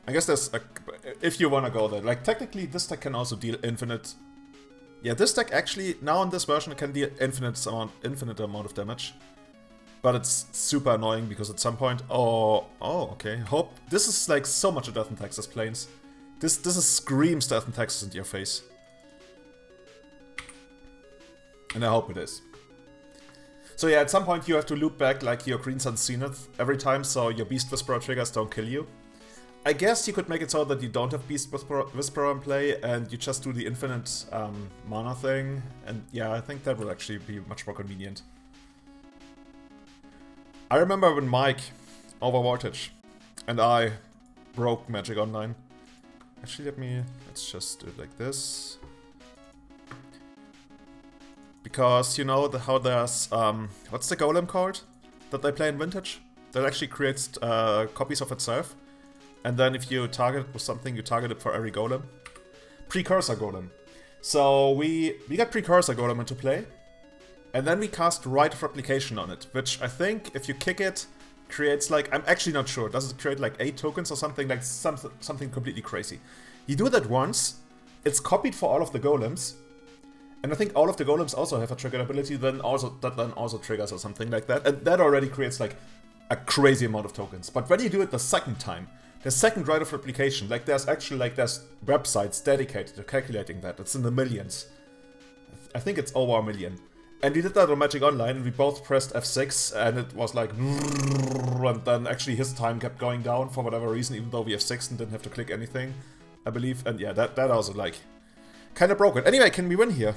I guess there's a... If you wanna go there. Like, technically, this deck can also deal infinite... Yeah, this deck actually, now in this version, it can deal infinite amount of damage. But it's super annoying because at some point... Oh, okay. Hope... This is like so much of Death and Taxes Plains. This is screams Death and Taxes into your face. And I hope it is. So yeah, at some point you have to loop back like your Green Sun Zenith every time, so your Beast Whisperer triggers don't kill you. I guess you could make it so that you don't have Beast Whisperer in play and you just do the infinite mana thing. And yeah, I think that would actually be much more convenient. I remember when Mike, over Voltage, and I broke Magic Online. Actually, let's just do it like this. Because, you know, how there's, what's the golem called that they play in Vintage? That actually creates copies of itself. And then if you target it with something, you target it for every golem. Precursor Golem. So we got Precursor Golem into play. And then we cast Rite of Replication on it, which I think, if you kick it, creates like... I'm actually not sure. Does it create like 8 tokens or something? Like something completely crazy. You do that once, it's copied for all of the golems. And I think all of the golems also have a trigger ability that then also triggers or something like that. And that already creates like a crazy amount of tokens. But when you do it the second time, the second Rite of Replication, like there's websites dedicated to calculating that. It's in the millions. I think it's over 1 million. And we did that on Magic Online and we both pressed F6 and it was like... And then actually his time kept going down for whatever reason, even though we F6 and didn't have to click anything, I believe. And yeah, that also like... kind of broken. Anyway, can we win here?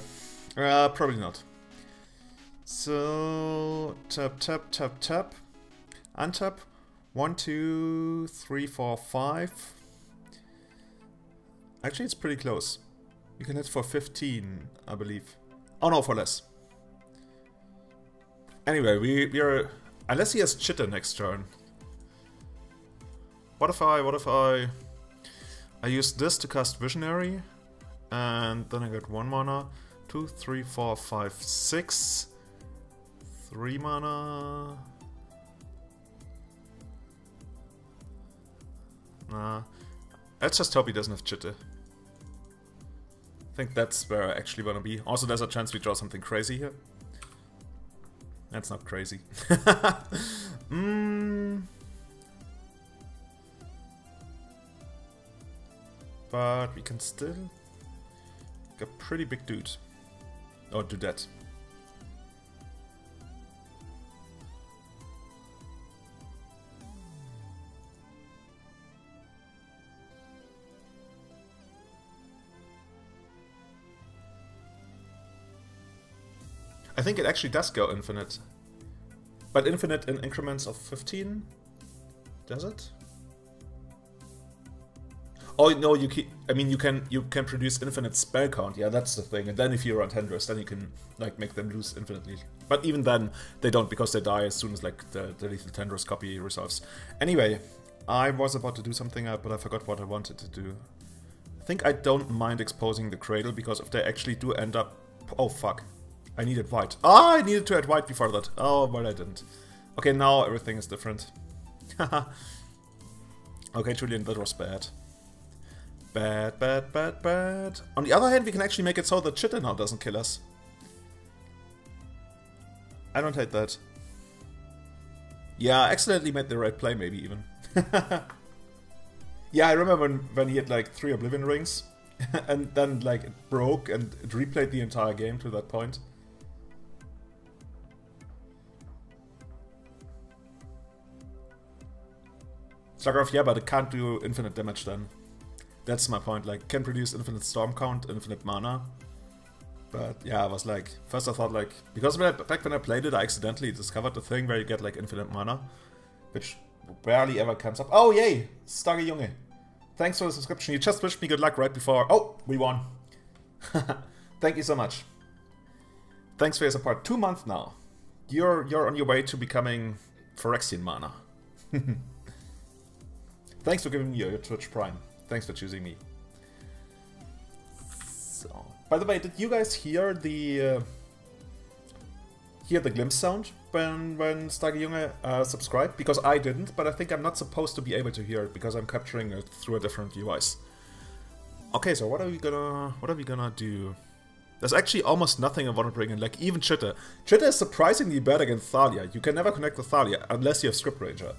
Probably not. So... Tap, tap, tap, tap. Untap. 1, 2, 3, 4, 5. Actually, it's pretty close. You can hit for 15, I believe. Oh no, for less. Anyway, we are... Unless he has Chitter next turn. What if I use this to cast Visionary? And then I get 1 mana. 2, 3, 4, 5, 6. 3 mana. Nah. Let's just hope he doesn't have Chitter. I think that's where I actually want to be. Also, there's a chance we draw something crazy here. That's not crazy. But we can still... a pretty big dude. Or dudette. I think it actually does go infinite. But infinite in increments of 15? Does it? Oh no, you can produce infinite spell count. Yeah, that's the thing. And then if you run Tendrils, then you can like make them lose infinitely. But even then, they don't because they die as soon as like the lethal Tendrils copy resolves. Anyway, I was about to do something, but I forgot what I wanted to do. I think I don't mind exposing the Cradle because if they actually do end up... Oh fuck. I needed white. Ah, I needed to add white before that. Oh, well I didn't. Okay, now everything is different. Okay, Julian, that was bad. Bad, bad, bad, bad. On the other hand, we can actually make it so that Chitter now doesn't kill us. I don't hate that. Yeah, I accidentally made the right play, maybe even. Yeah, I remember when he had like 3 Oblivion Rings, and then like it broke and it replayed the entire game to that point. Starcraft, yeah, but it can't do infinite damage then. That's my point, like, can produce infinite storm count, infinite mana. But yeah, I was like, first I thought like, because back when I played it, I accidentally discovered the thing where you get like infinite mana, which barely ever comes up. Oh yay, Starge Junge. Thanks for the subscription, you just wished me good luck right before, oh, we won. Thank you so much. Thanks for your support, 2 months now. You're on your way to becoming Phyrexian mana. Thanks for giving me your Twitch Prime. Thanks for choosing me. So, by the way, did you guys hear the hear the glimpse sound when Starke Junge subscribed? Because I didn't, but I think I'm not supposed to be able to hear it because I'm capturing it through a different device. Okay, so what are we gonna do? There's actually almost nothing I want to bring in, like even Chitta. Chitta is surprisingly bad against Thalia. You can never connect with Thalia unless you have Script Ranger.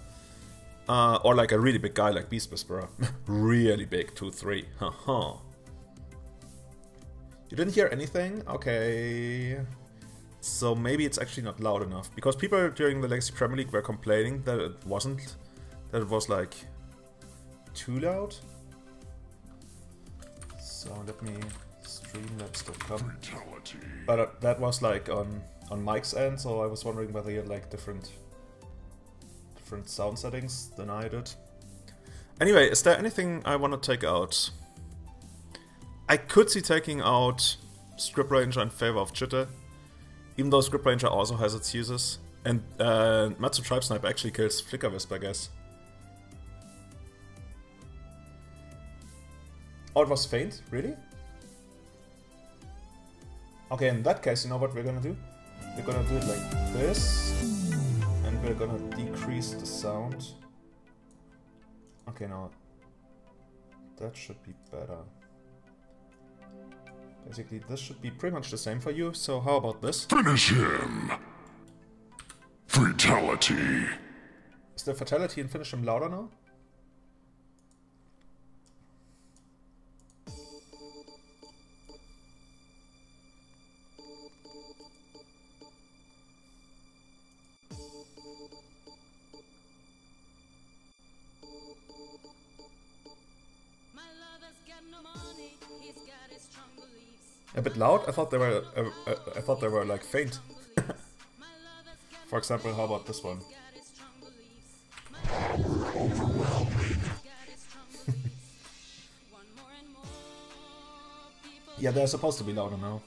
Or like a really big guy like Beast Whisperer. Really big, 2-3. Haha. You didn't hear anything? Okay. So maybe it's actually not loud enough. Because people during the Legacy Premier League were complaining that it wasn't. That it was like too loud. So let me streamlabs.com. But that was like on Mike's end, so I was wondering whether he had like different sound settings than I did. Anyway, is there anything I want to take out? I could see taking out Script Ranger in favor of Chitta, even though Script Ranger also has its uses. And Matsu Tribe Snipe actually kills Flicker Wisp, I guess. Oh, it was faint? Really? Okay, in that case, you know what we're gonna do? We're gonna do it like this. And we're gonna decrease the sound. Okay, now that should be better. Basically, this should be pretty much the same for you, so how about this? Finish him! Fatality! Is the fatality and finish him louder now? A bit loud? I thought they were like faint. For example, how about this one? Yeah, they're supposed to be louder now.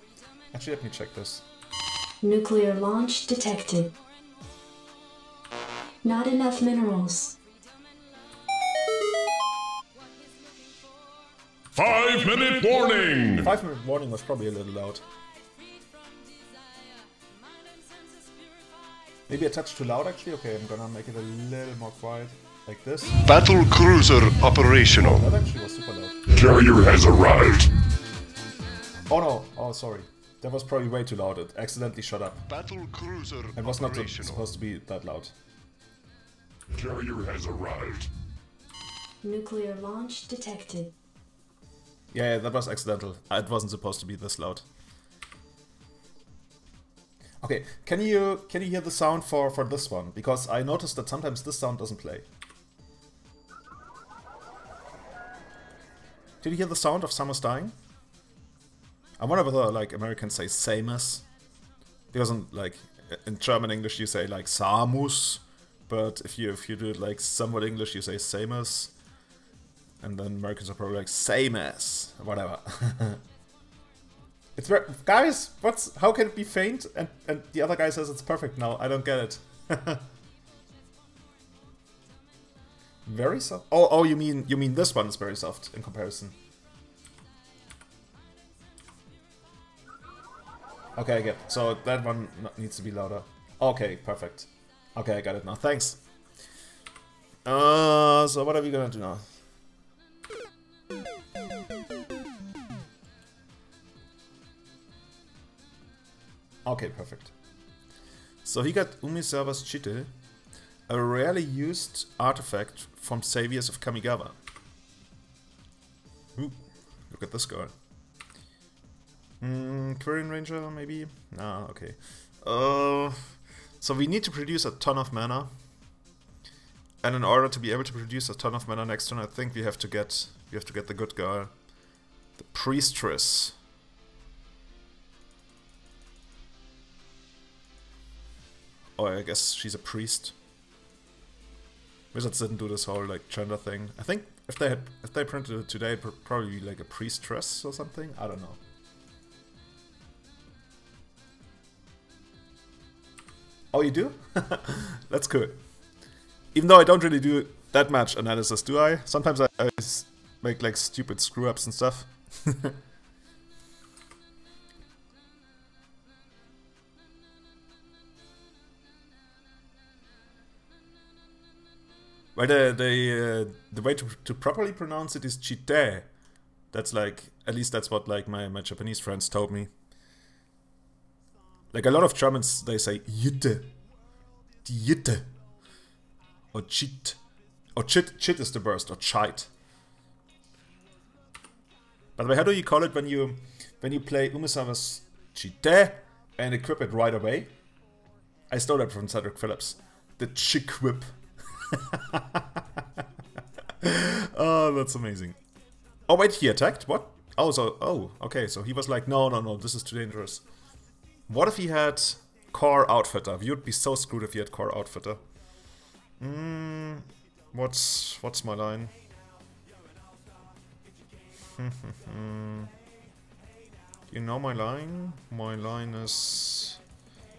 Actually, let me check this. Nuclear launch detected. Not enough minerals. 5-minute warning! 5-minute warning was probably a little loud. Maybe a touch too loud actually? Okay, I'm gonna make it a little more quiet. Like this. Battle cruiser operational. That actually was super loud. Carrier has arrived. Oh no, oh sorry. That was probably way too loud. It accidentally shut up. Battle cruiser It was not supposed to be that loud. Carrier has arrived. Nuclear launch detected. Yeah, that was accidental. It wasn't supposed to be this loud. Okay, can you hear the sound for this one? Because I noticed that sometimes this sound doesn't play. Did you hear the sound of Samus dying? I wonder whether like Americans say Samus. Because in German English you say like Samus, but if you do it like somewhat English you say Samus. And then Americans are probably like, same as, whatever. It's very, guys, how can it be faint? And the other guy says it's perfect now. I don't get it. Very soft. Oh, you mean this one is very soft in comparison. Okay, I get it. So that one needs to be louder. Okay, perfect. Okay, I got it now. Thanks. So what are we gonna do now? Okay, perfect. So he got Umisawa's Chite, a rarely used artifact from Saviors of Kamigawa. Ooh, look at this guy. Quirion Ranger, maybe? Ah, okay. So we need to produce a ton of mana. And in order to be able to produce a ton of mana next turn, I think we have to get the good guy. The Priestress. Oh, I guess she's a priest. Wizards didn't do this whole like gender thing. I think if they printed it today, it'd probably be like a priestress or something. I don't know. Oh, you do? That's cool. Even though I don't really do that much analysis, do I? Sometimes I make like stupid screw ups and stuff. Well, the way to properly pronounce it is chite. That's like, at least that's what like my Japanese friends told me. Like a lot of Germans, they say Jute, Jute, or Chit, or Chit is the worst, or Chite. By the way, how do you call it when you play Umesawa's Chite and equip it right away? I stole that from Cedric Phillips. The Chiquip. Oh, that's amazing. Oh wait, he attacked? What? Oh, okay, so he was like, no, this is too dangerous. What if he had Core Outfitter? We would be so screwed if he had Core Outfitter. What's my line? You know my line? My line is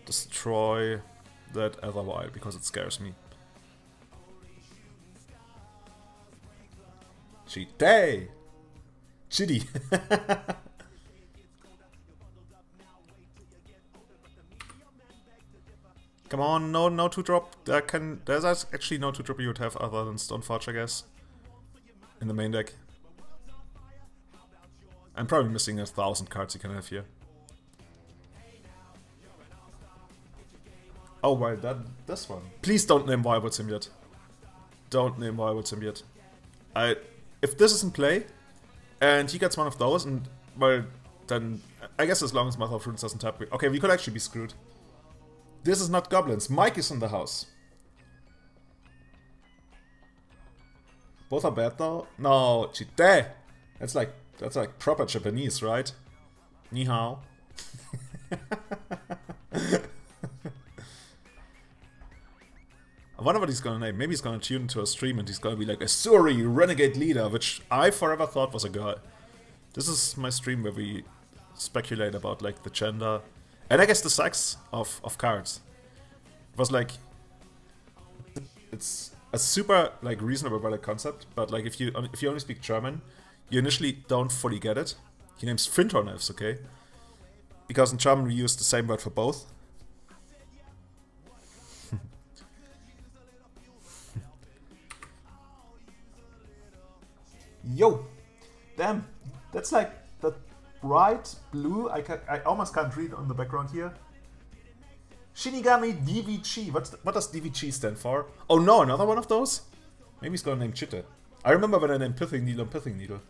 destroy that other wild because it scares me. Chite! Chitty! Come on, no 2-drop. There's actually no 2-drop you would have other than Stoneforge, I guess. In the main deck. I'm probably missing 1,000 cards you can have here. Oh, well, this one. Please don't name Wild Symbiote. Don't name Wild Symbiote. If this is in play, and he gets one of those, and, well, then, I guess as long as Mother of Runes doesn't tap... Okay, we could actually be screwed. This is not goblins. Mike is in the house. Both are bad though? No, chite! That's like proper Japanese, right? Ni hao. I wonder what he's gonna name. Maybe he's gonna tune into a stream and he's gonna be like a Suri Renegade Leader, which I forever thought was a girl. This is my stream where we speculate about like the gender and I guess the sex of cards. It was like, it's a super like reasonable valid concept, but like if you only speak German, you initially don't fully get it. He names Fintorn Elves, okay? Because in German we use the same word for both. Yo! Damn! That's like the bright blue, I almost can't read on the background here. Shinigami DVG. What does DVG stand for? Oh no, another one of those? Maybe he's gonna name Chite. I remember when I named Pithing Needle and Pithing Needle.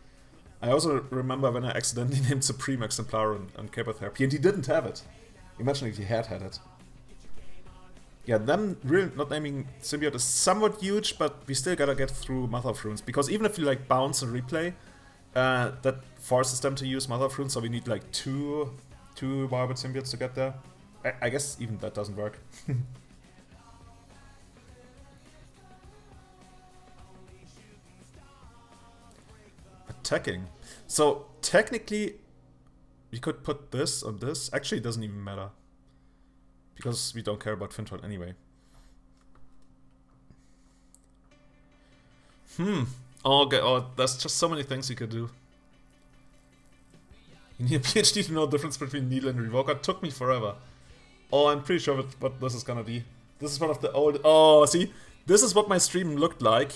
I also remember when I accidentally named Supreme Exemplar and Cable Therapy, and he didn't have it. Imagine if he had it. Yeah, them really not naming Symbiote is somewhat huge, but we still gotta get through Mother of Runes. Because even if you like bounce and replay, that forces them to use Mother of Runes, so we need like two Wild Symbiotes to get there. I guess even that doesn't work. Attacking. So technically we could put this on this. Actually it doesn't even matter. Because we don't care about Fintorn anyway. Okay, oh, there's just so many things you could do. You need a PhD to know the difference between Needle and Revoker. It took me forever. Oh, I'm pretty sure what this is gonna be. This is one of the old... Oh, see? This is what my stream looked like.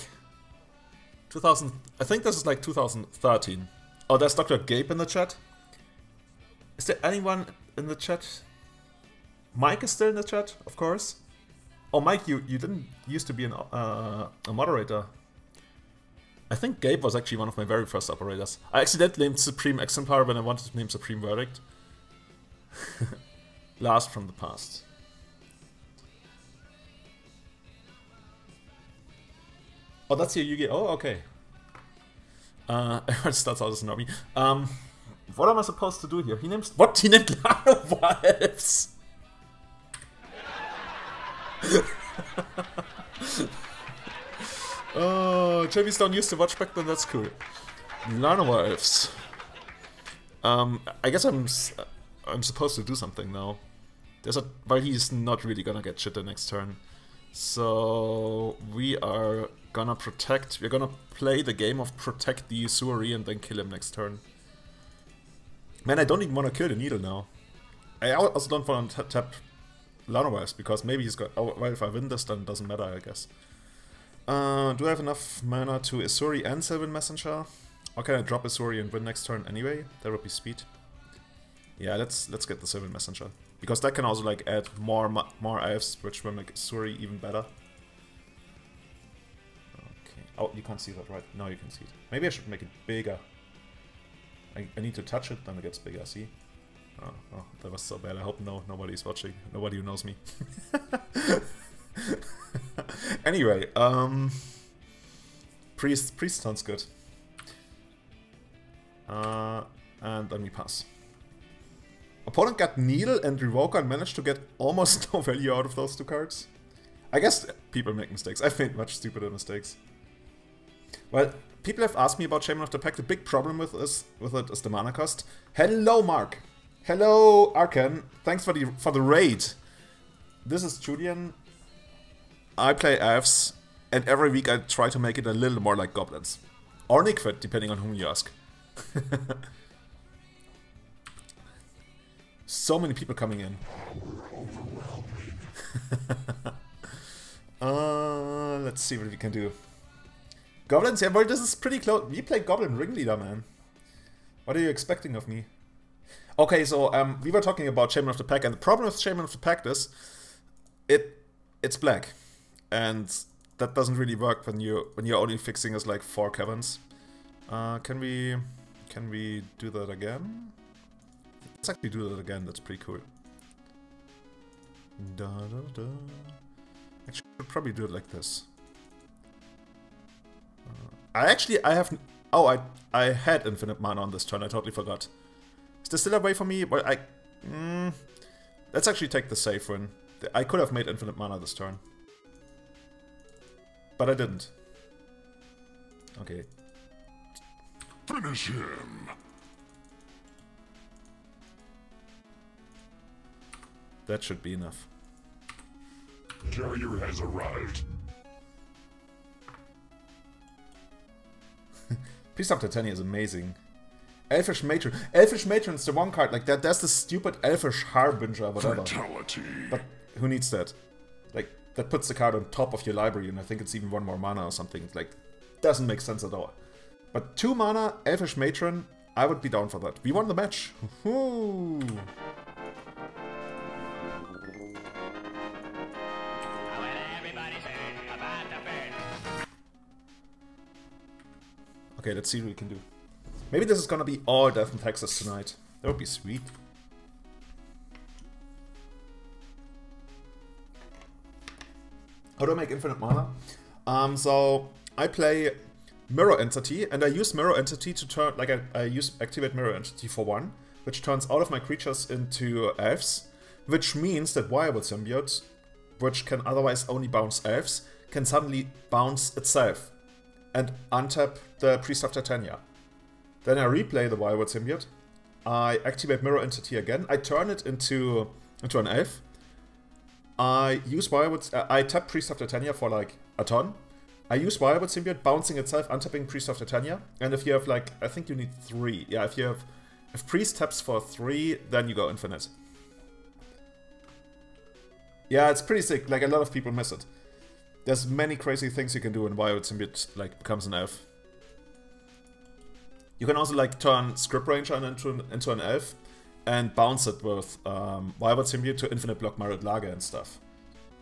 2000... I think this is like 2013. Oh, there's Dr. Gabe in the chat. Is there anyone in the chat? Mike is still in the chat, of course. Oh, Mike, you didn't used to be a moderator. I think Gabe was actually one of my very first operators. I accidentally named Supreme Exemplar when I wanted to name Supreme Verdict. Last from the past. Oh, that's your Yu-Gi-Oh! Oh, okay. It starts out as an army. What am I supposed to do here? He names... What? He named Elves! Oh, JB's don't used to watch back then, that's cool. Elves. I guess I'm supposed to do something now. But he's not really gonna get shit the next turn. So we are gonna protect. We're gonna play the game of protect the Usuri and then kill him next turn. Man, I don't even want to kill the Needle now. I also don't want to tap Elves because maybe he's got. Oh, well, if I win this, then it doesn't matter, I guess. Do I have enough mana to Isuri and Sylvan Messenger? Or can I drop Isuri and win next turn anyway? That would be speed. Yeah, let's get the Sylvan Messenger. Because that can also like add more elves, which will make Isuri even better. Okay. Oh, you can't see that, right? No, you can see it. Maybe I should make it bigger. I need to touch it, then it gets bigger, see? Oh, that was so bad. I hope nobody's watching. Nobody who knows me. Anyway, Priest sounds good. And let me pass. Opponent got Needle and Revoker and managed to get almost no value out of those two cards. I guess people make mistakes. I've made much stupider mistakes. Well, people have asked me about Shaman of the Pack. The big problem with it is the mana cost. Hello, Mark. Hello, Arkan. Thanks for the raid. This is Julian. I play Elves, and every week I try to make it a little more like Goblins. Or Nickfit, depending on whom you ask. So many people coming in. Let's see what we can do. Goblins, yeah, well, this is pretty close. We play Goblin Ringleader, man. What are you expecting of me? Okay, so we were talking about Shaman of the Pack, and the problem with Shaman of the Pack is it's black. And that doesn't really work when you're only fixing as like 4 caverns. Can we do that again? Let's actually do that again. That's pretty cool. Actually, I should probably do it like this. I had infinite mana on this turn. I totally forgot. Is there still a way for me? Well, let's actually take the safe win. I could have made infinite mana this turn. But I didn't. Okay. Finish him. That should be enough. Carrier has arrived. Priest of Titania is amazing. Elfish Matron. Elfish Matron is the one card, like that. That's the stupid Elfish Harbinger or whatever. Fatality. But who needs that? Like, that puts the card on top of your library, and I think it's even 1 more mana or something. It's like, doesn't make sense at all. But 2 mana, Elfish Matron, I would be down for that. We won the match. Okay, let's see what we can do. Maybe this is gonna be all Death in Texas tonight. That would be sweet. How do I make infinite mana? So I play Mirror Entity, and I use Mirror Entity to turn, like I use Activate Mirror Entity for 1, which turns all of my creatures into elves, which means that Viable Symbiote, which can otherwise only bounce elves, can suddenly bounce itself and untap the Priest of Titania. Then I replay the Viable Symbiote, I activate Mirror Entity again, I turn it into an elf, I use I tap Priest of Titania for like a ton. I use Viable Symbiote, bouncing itself, untapping Priest of Titania. And if you have like, I think you need 3. Yeah, if Priest taps for 3, then you go infinite. Yeah, it's pretty sick. Like, a lot of people miss it. There's many crazy things you can do when Viable Symbiote like becomes an elf. You can also like turn Script Ranger into an elf and bounce it with Viable Symbiote to infinite block Marit Lage and stuff.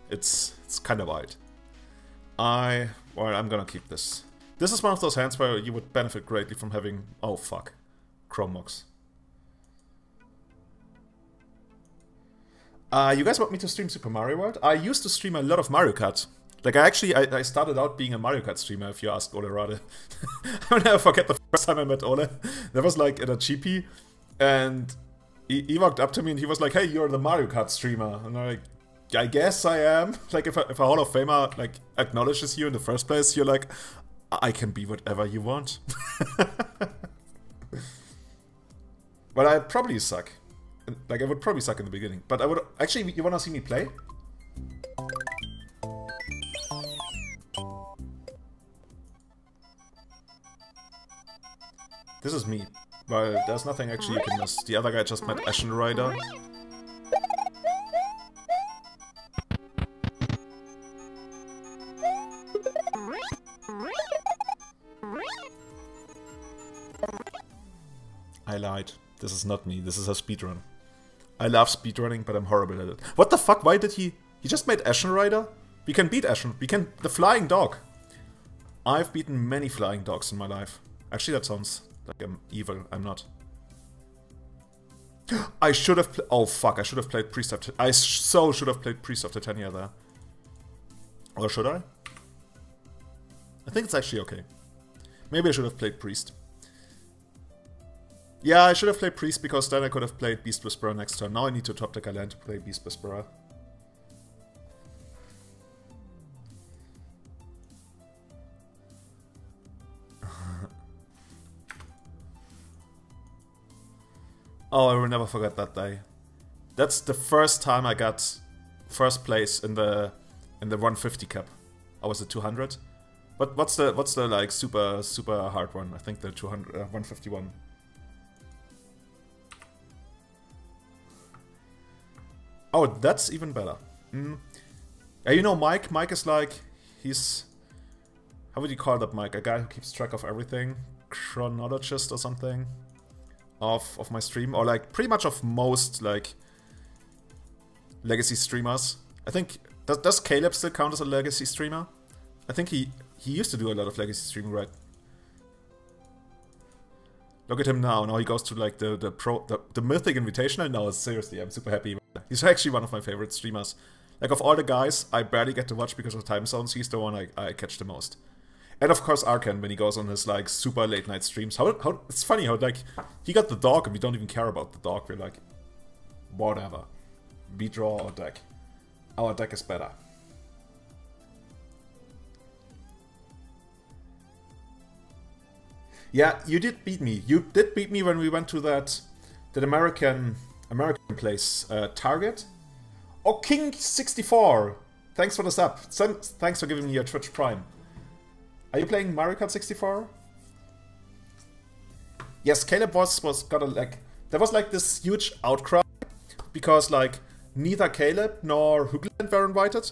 It's kind of wild. Well, I'm gonna keep this. This is one of those hands where you would benefit greatly from having... Oh, fuck. Chromox. You guys want me to stream Super Mario World? I used to stream a lot of Mario Kart. Like, I started out being a Mario Kart streamer, if you ask Ole Rade. I'll never forget the first time I met Ole. That was, like, at a GP, and he walked up to me and he was like, hey, you're the Mario Kart streamer. And I'm like, I guess I am. Like, if a Hall of Famer, like, acknowledges you in the first place, you're like, I can be whatever you want. But I probably suck. Like, I would probably suck in the beginning. But I would... Actually, you wanna see me play? This is me. Well, there's nothing actually you can miss. The other guy just met Ashen Rider. I lied. This is not me. This is a speedrun. I love speedrunning, but I'm horrible at it. What the fuck? Why did he... He just made Ashen Rider? We can beat Ashen. We can... The Flying Dog. I've beaten many Flying Dogs in my life. Actually, that sounds like I'm evil. I'm not. I should have... Oh, fuck. I should have played Priest of... I so should have played Priest of Titania there. Or should I? I think it's actually okay. Maybe I should have played Priest. Yeah, I should have played Priest because then I could have played Beast Whisperer next turn. Now I need to top deck a land to play Beast Whisperer. Oh, I will never forget that day. That's the first time I got first place in the 150 cap. Or was it 200? But what's the like super hard one? I think the 151. Oh, that's even better. You know Mike? Mike is like, he's... How would you call that, Mike? A guy who keeps track of everything? Chronologist or something? Of my stream? Or like, pretty much of most, like, legacy streamers. I think... Does Caleb still count as a legacy streamer? I think he used to do a lot of legacy streaming, right? Look at him now. Now he goes to like the Mythic Invitational. No, seriously, I'm super happy. He's actually one of my favorite streamers. Like of all the guys I barely get to watch because of time zones, he's the one I catch the most. And of course Arkan when he goes on his like super late night streams. How it's funny how like he got the dog and we don't even care about the dog. We're like, whatever. We draw our deck. Our deck is better. Yeah, you did beat me. You did beat me when we went to that American place, Target. Oh, King64! Thanks for the sub. Thanks for giving me your Twitch Prime. Are you playing Mario Kart 64? Yes, Caleb got a like... There was like this huge outcry because like neither Caleb nor Hoogland were invited,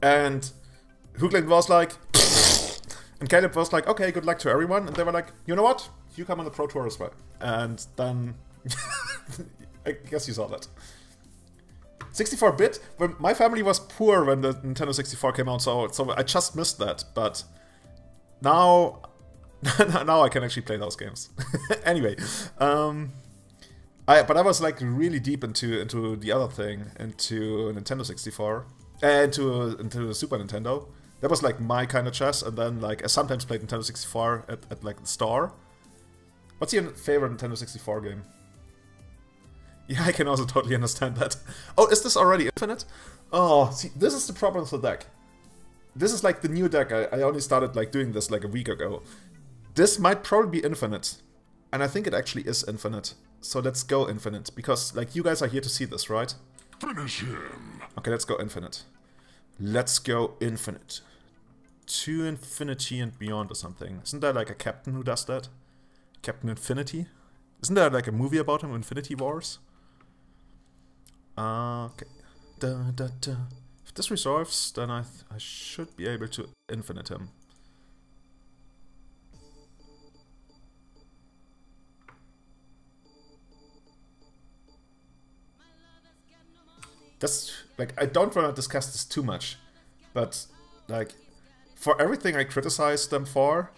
and Hoogland was like... And Caleb was like, okay, good luck to everyone. And they were like, you know what? You come on the Pro Tour as well. And then... I guess you saw that. 64-bit? Well, my family was poor when the Nintendo 64 came out, so I just missed that. But now... now I can actually play those games. Anyway. But I was like really deep into the other thing. Into Nintendo 64. Into Super Nintendo. That was like my kind of chess, and then like I sometimes played Nintendo 64 at like the store. What's your favorite Nintendo 64 game? Yeah, I can also totally understand that. Oh, is this already infinite? Oh, see, this is the problem with the deck. This is like the new deck. I only started like doing this like a week ago. This might probably be infinite. And I think it actually is infinite. So let's go infinite, because like you guys are here to see this, right? Finish him. Okay, let's go infinite. Let's go infinite. To infinity and beyond or something. Isn't there like a captain who does that? Captain Infinity? Isn't there like a movie about him, Infinity Wars? Okay. If this resolves, then I should be able to infinite him. That's like, I don't want to discuss this too much, but like, for everything I criticized them for,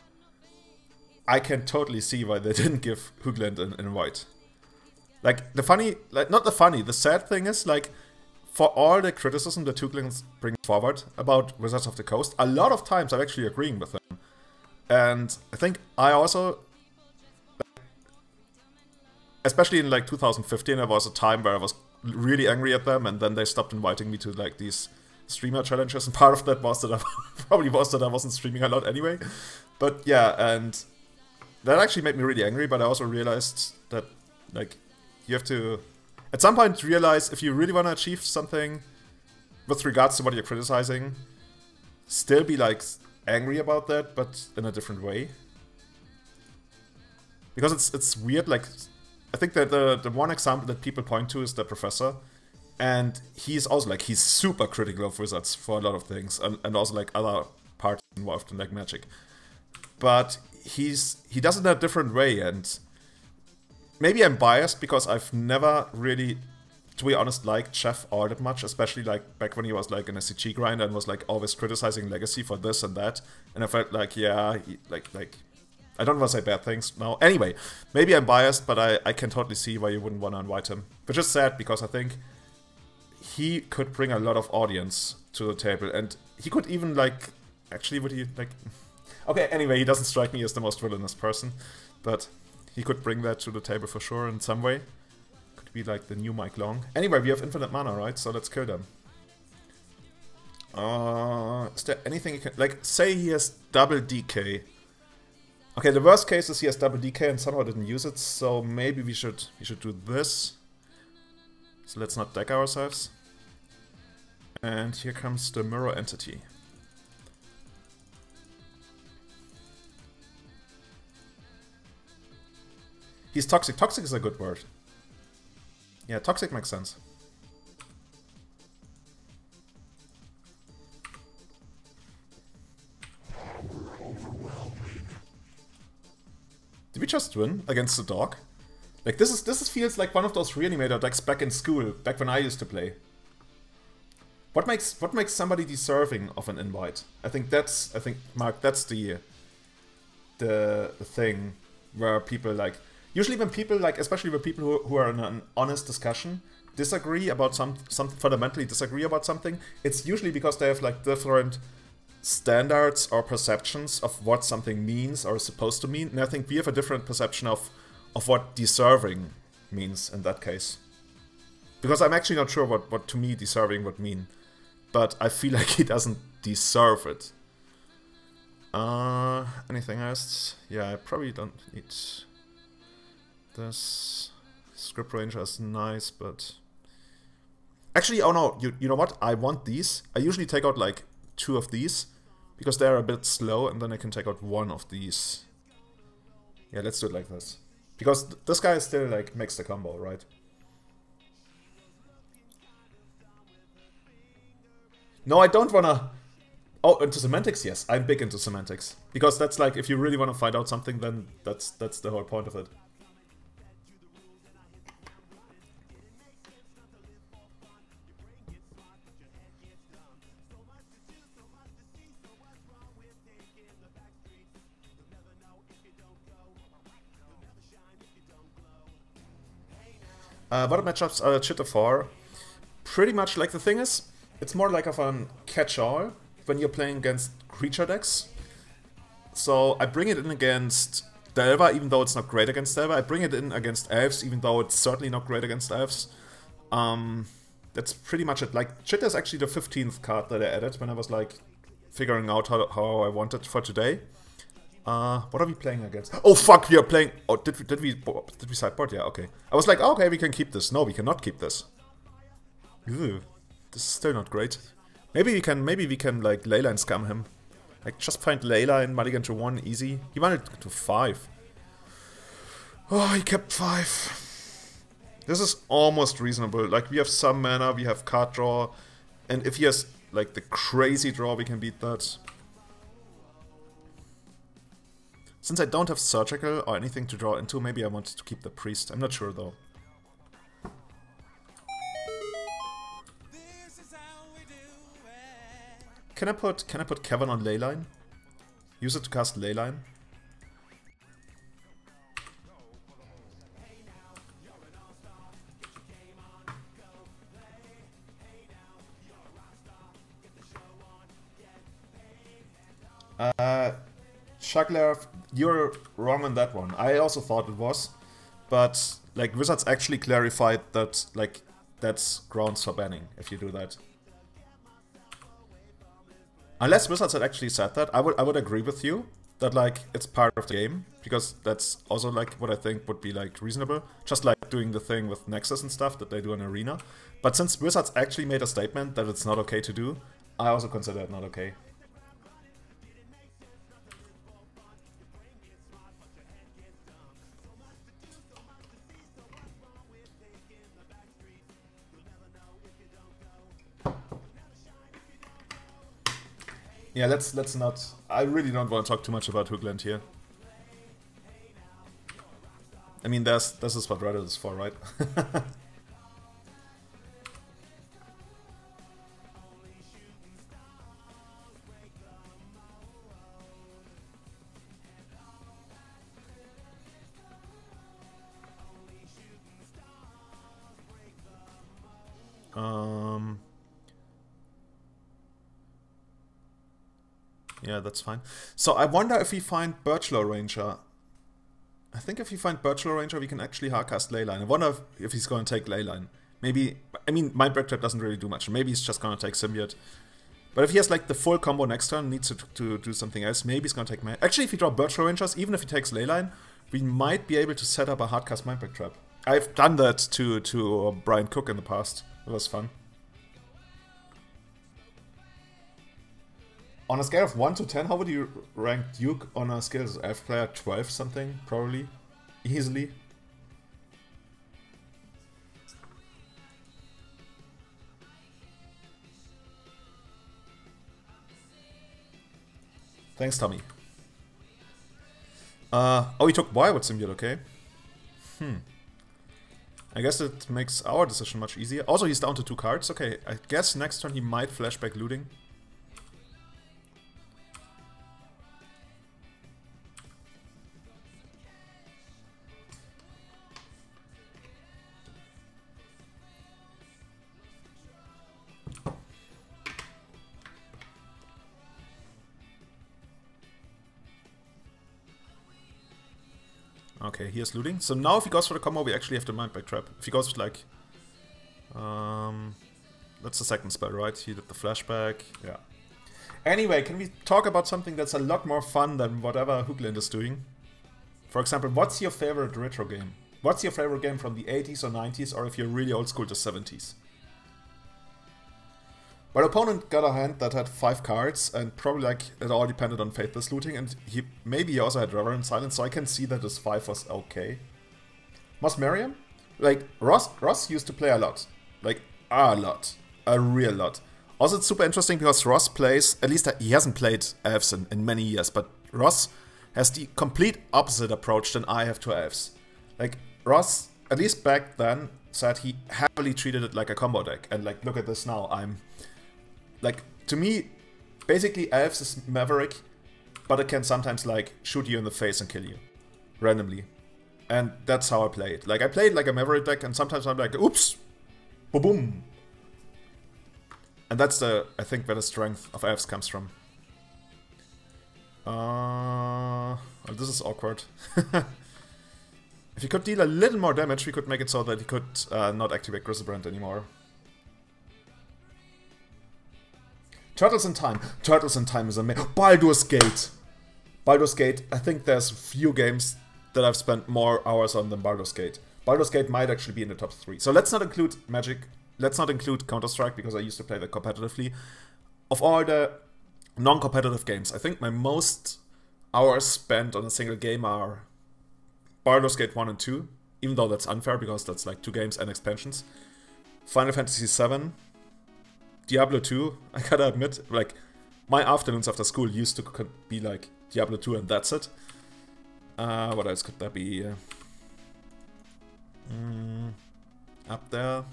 I can totally see why they didn't give Hoogland in white. Like, the sad thing is, like, for all the criticism that Hoogland brings forward about Wizards of the Coast, a lot of times I'm actually agreeing with them. And I think I also, especially in like 2015, there was a time where I was really angry at them, and then they stopped inviting me to like these streamer challenges, and part of that was that I probably was that I wasn't streaming a lot anyway. But yeah, and that actually made me really angry, but I also realized that like you have to at some point realize if you really want to achieve something with regards to what you're criticizing, still be like angry about that, but in a different way. Because it's weird, like I think that the one example that people point to is the professor. And he's also like, he's super critical of Wizards for a lot of things, and also like other parts involved in like Magic. But he does it in a different way, and maybe I'm biased because I've never really, to be honest, liked Chef all that much, especially like back when he was like an SCG grinder and was like always criticizing Legacy for this and that, and I felt like, yeah, like I don't want to say bad things now. Anyway, maybe I'm biased, but I can totally see why you wouldn't want to invite him. Which is sad, because I think he could bring a lot of audience to the table, and he could even like, actually would he like, okay, anyway, he doesn't strike me as the most villainous person, but he could bring that to the table for sure in some way. Could be like the new Mike Long. Anyway, we have infinite mana, right? So let's kill them. Is there anything you can, like, say he has double DK. Okay, the worst case is he has double DK and somehow didn't use it, so maybe we should do this. So let's not deck ourselves. And here comes the mirror entity. He's toxic. Toxic is a good word. Yeah, toxic makes sense. Did we just win against the dog? Like this feels like one of those reanimator decks back in school, back when I used to play. What makes somebody deserving of an invite? I think Mark, that's the thing where people like, usually when people like, especially with people who are in an honest discussion, disagree about some fundamentally disagree about something, it's usually because they have like different standards or perceptions of what something means or is supposed to mean, and I think we have a different perception of what deserving means in that case. Because I'm actually not sure what to me deserving would mean, but I feel like he doesn't deserve it. Anything else? Yeah, I probably don't need this. Script Ranger is nice, but actually, oh no, you know what? I want these. I usually take out like 2 of these, because they're a bit slow, and then I can take out 1 of these. Yeah, let's do it like this. Because this guy still like makes the combo, right? No, I don't wanna... Oh, into semantics? Yes, I'm big into semantics. Because that's like, if you really want to find out something, then that's the whole point of it. What matchups are Chitta for? Pretty much, like, the thing is, it's more like of a catch-all when you're playing against creature decks. So I bring it in against Delver, even though it's not great against Delver. I bring it in against Elves, even though it's certainly not great against Elves. That's pretty much it. Like, Chitta is actually the 15th card that I added when I was, like, figuring out how I wanted for today. What are we playing against? Oh fuck, we are playing... Oh, did we sideboard? Yeah, okay. I was like, oh, okay, we can keep this. No, we cannot keep this. Ew, this is still not great. Maybe we can like Layla and scam him. Like, just find Layla and mulligan to 1 easy. He wanted to 5. Oh, he kept 5. This is almost reasonable. Like, we have some mana, we have card draw, and if he has like the crazy draw, we can beat that. Since I don't have Surgical or anything to draw into, maybe I want to keep the Priest. I'm not sure though. Can I put Kevin on Leyline? Use it to cast Leyline? Shagler, you're wrong on that one. I also thought it was, but like Wizards actually clarified that like that's grounds for banning if you do that. Unless Wizards had actually said that, I would agree with you that like it's part of the game, because that's also like what I think would be like reasonable. Just like doing the thing with Nexus and stuff that they do in Arena. But since Wizards actually made a statement that it's not okay to do, I also consider it not okay. Yeah, let's not... I really don't want to talk too much about Hoogland here. I mean, this is what Reddit is for, right? Yeah, that's fine. So I wonder if we find Birchlow Ranger. I think if we find Birchlow Ranger, we can actually hardcast Leyline. I wonder if he's going to take Leyline. Maybe, I mean, Mindbreak Trap doesn't really do much. Maybe he's just going to take Symbiote. But if he has like the full combo next turn, needs to do something else, maybe he's going to take... Actually, if we draw Birchlow Rangers, even if he takes Leyline, we might be able to set up a hardcast Mindbreak Trap. I've done that to Brian Cook in the past. It was fun. On a scale of 1 to 10, how would you rank Duke on a scale of Elf player 12 something? Probably. Easily. Thanks, Tommy. Oh, he took Wild Symbiote, okay. I guess it makes our decision much easier. Also, he's down to 2 cards. Okay, I guess next turn he might flashback looting. Okay, here's looting. So now if he goes for the combo, we actually have the Mindbreak Trap. If he goes with like... that's the second spell, right? He did the flashback. Yeah. Anyway, can we talk about something that's a lot more fun than whatever Hoogland is doing? For example, what's your favorite retro game? What's your favorite game from the 80s or 90s, or if you're really old school, the 70s? My opponent got a hand that had 5 cards, and probably like it all depended on Faithless looting, and he also had Reverend Silence, so I can see that his 5 was okay. Moss Merriam? Like, Ross used to play a lot. Like, a lot. A real lot. Also, it's super interesting because Ross plays, at least he hasn't played Elves in many years, but Ross has the complete opposite approach than I have to Elves. Like, Ross, at least back then, said he heavily treated it like a combo deck, and like, look at this now, like, to me, basically Elves is Maverick, but it can sometimes, like, shoot you in the face and kill you. Randomly. And that's how I play it. Like, I play it like a Maverick deck, and sometimes I'm like, oops! Boom! And that's I think, where the strength of Elves comes from. Well, this is awkward. If he could deal a little more damage, we could make it so that he could not activate Griselbrand anymore. Turtles in Time. Turtles in Time is amazing. Baldur's Gate. Baldur's Gate. I think there's few games that I've spent more hours on than Baldur's Gate. Baldur's Gate might actually be in the top 3. So let's not include Magic. Let's not include Counter-Strike because I used to play that competitively. Of all the non-competitive games, I think my most hours spent on a single game are Baldur's Gate 1 and 2. Even though that's unfair because that's like 2 games and expansions. Final Fantasy 7. Diablo 2, I gotta admit, like, my afternoons after school used to be like Diablo 2 and that's it. What else could that be? Up there.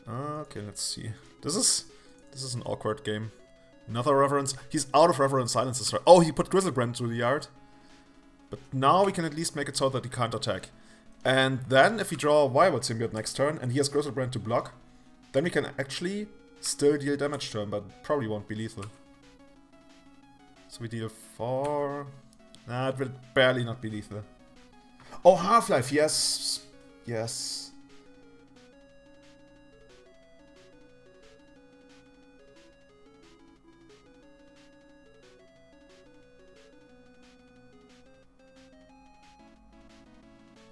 Okay, let's see. This is an awkward game. Another Reverence. He's out of Reverend Silences. Oh, he put Griselbrand through the yard. But now we can at least make it so that he can't attack. And then if we draw a Wild Symbiote next turn and he has Griselbrand to block, then we can actually still deal damage to him, but probably won't be lethal. So we deal 4... Nah, it will barely not be lethal. Oh, Half-Life, yes! Yes.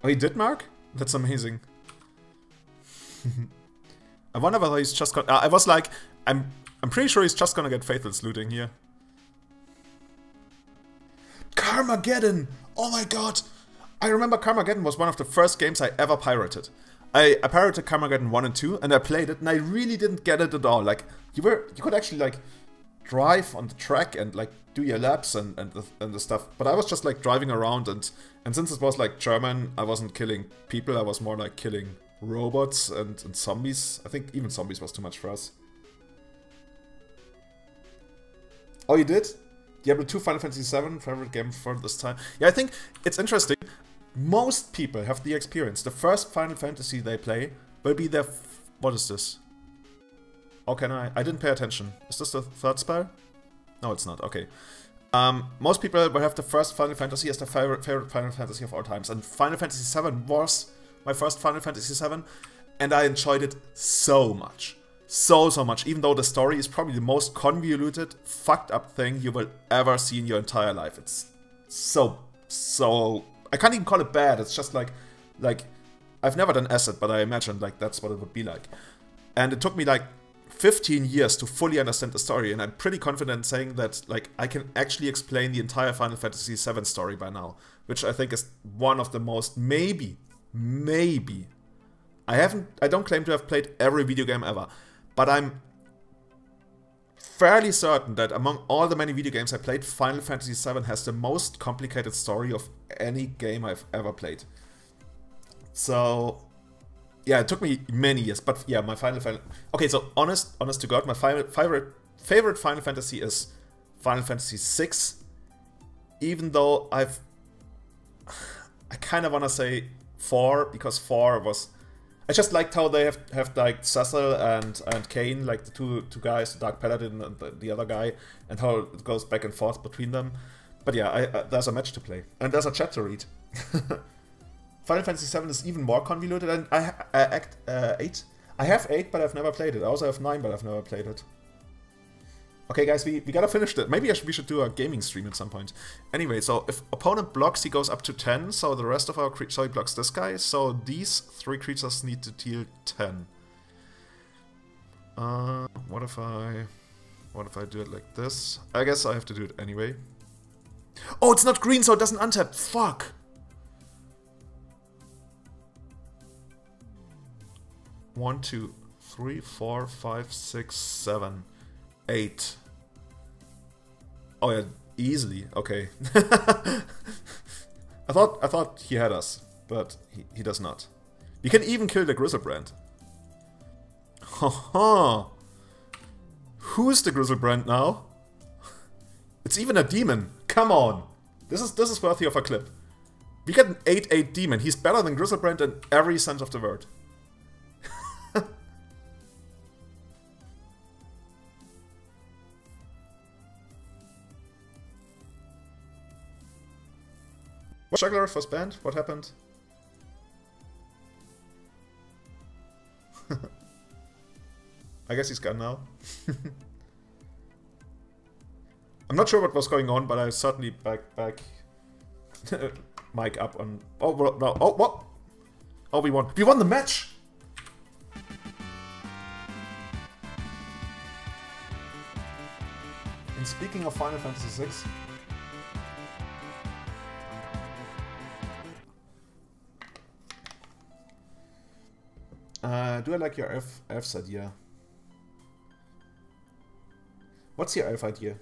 Oh, he did mark? That's amazing. I wonder whether he's just gonna... I was like, I'm pretty sure he's just gonna get Faithless looting here. Carmageddon! Oh my god! I remember Carmageddon was one of the first games I ever pirated. I pirated Carmageddon 1 and 2, and I played it, and I really didn't get it at all. Like, you could actually, like, drive on the track and like do your laps and the stuff. But I was just like driving around, and since it was like German, I wasn't killing people. I was more like killing robots and zombies. I think even zombies was too much for us. Oh, you did? Diablo 2, Final Fantasy VII, favorite game for this time. Yeah, I think it's interesting. Most people have the experience. The first Final Fantasy they play will be their... What is this? Oh, can I? I didn't pay attention. Is this the third spell? No, it's not. Okay. Most people will have the first Final Fantasy as their favorite Final Fantasy of all times. And Final Fantasy VII was my first Final Fantasy VII. And I enjoyed it so much. So much. Even though the story is probably the most convoluted, fucked up thing you will ever see in your entire life. It's so... I can't even call it bad. It's just like... I've never done Acid, but I imagined like that's what it would be like. And it took me like 15 years to fully understand the story, and I'm pretty confident saying that like I can actually explain the entire Final Fantasy VII story by now, which I think is one of the most maybe I don't claim to have played every video game ever, but I'm fairly certain that among all the many video games I played, Final Fantasy VII has the most complicated story of any game I've ever played. So yeah, it took me many years, but yeah, my Final Fantasy... Okay, so honest to God, my favorite Final Fantasy is Final Fantasy VI. Even though I kind of want to say 4, because 4 was... I just liked how they have like Cecil and Kain, like the two guys, the Dark Paladin and the other guy, and how it goes back and forth between them. But yeah, there's a match to play, and there's a chat to read. Final Fantasy VII is even more convoluted, and I 8. I have 8, but I've never played it. I also have 9, but I've never played it. Okay, guys, we gotta finish that. Maybe we should do a gaming stream at some point. Anyway, so if opponent blocks, he goes up to 10. So the rest of our creatures, so he blocks this guy. So these 3 creatures need to deal 10. What if I do it like this? I guess I have to do it anyway. Oh, it's not green, so it doesn't untap. Fuck. One, 2, 3, 4, 5, 6, 7, 8. Oh yeah, easily. Okay. I thought he had us, but he does not. We can even kill the Grizzlebrand. Haha. Who's the Grizzlebrand now? It's even a demon. Come on. This is worthy of a clip. We get an 8/8 demon. He's better than Grizzlebrand in every sense of the word. What juggler was banned? What happened? I guess he's gone now. I'm not sure what was going on, but I certainly back mic up on... Oh, no. Oh, what? Oh, we won. We won the match! And speaking of Final Fantasy VI... do I like your elf's idea? What's your elf idea?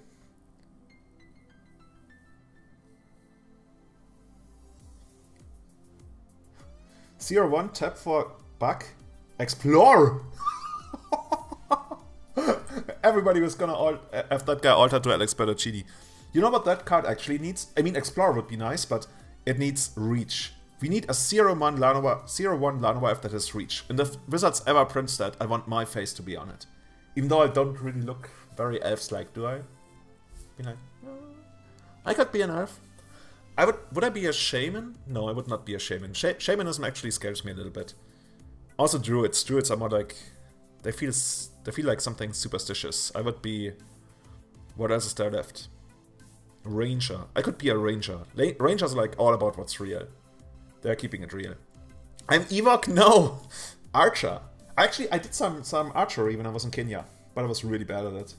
CR1, tap for bug. Explore! Everybody was gonna have that guy altered to Alex Bertocchini. You know what that card actually needs? I mean, Explore would be nice, but it needs Reach. We need a 0-1 Llanowar if that is Reach. And if Wizards ever prints that, I want my face to be on it. Even though I don't really look very elves-like, do I? Be like, I could be an elf. Would I be a shaman? No, I would not be a shaman. Shamanism actually scares me a little bit. Also druids. Druids are more like... They feel like something superstitious. I would be... What else is there left? Ranger. I could be a ranger. Rangers are like all about what's real. They're keeping it real. I'm Ewok? No! Archer. Actually, I did some archery when I was in Kenya, but I was really bad at it.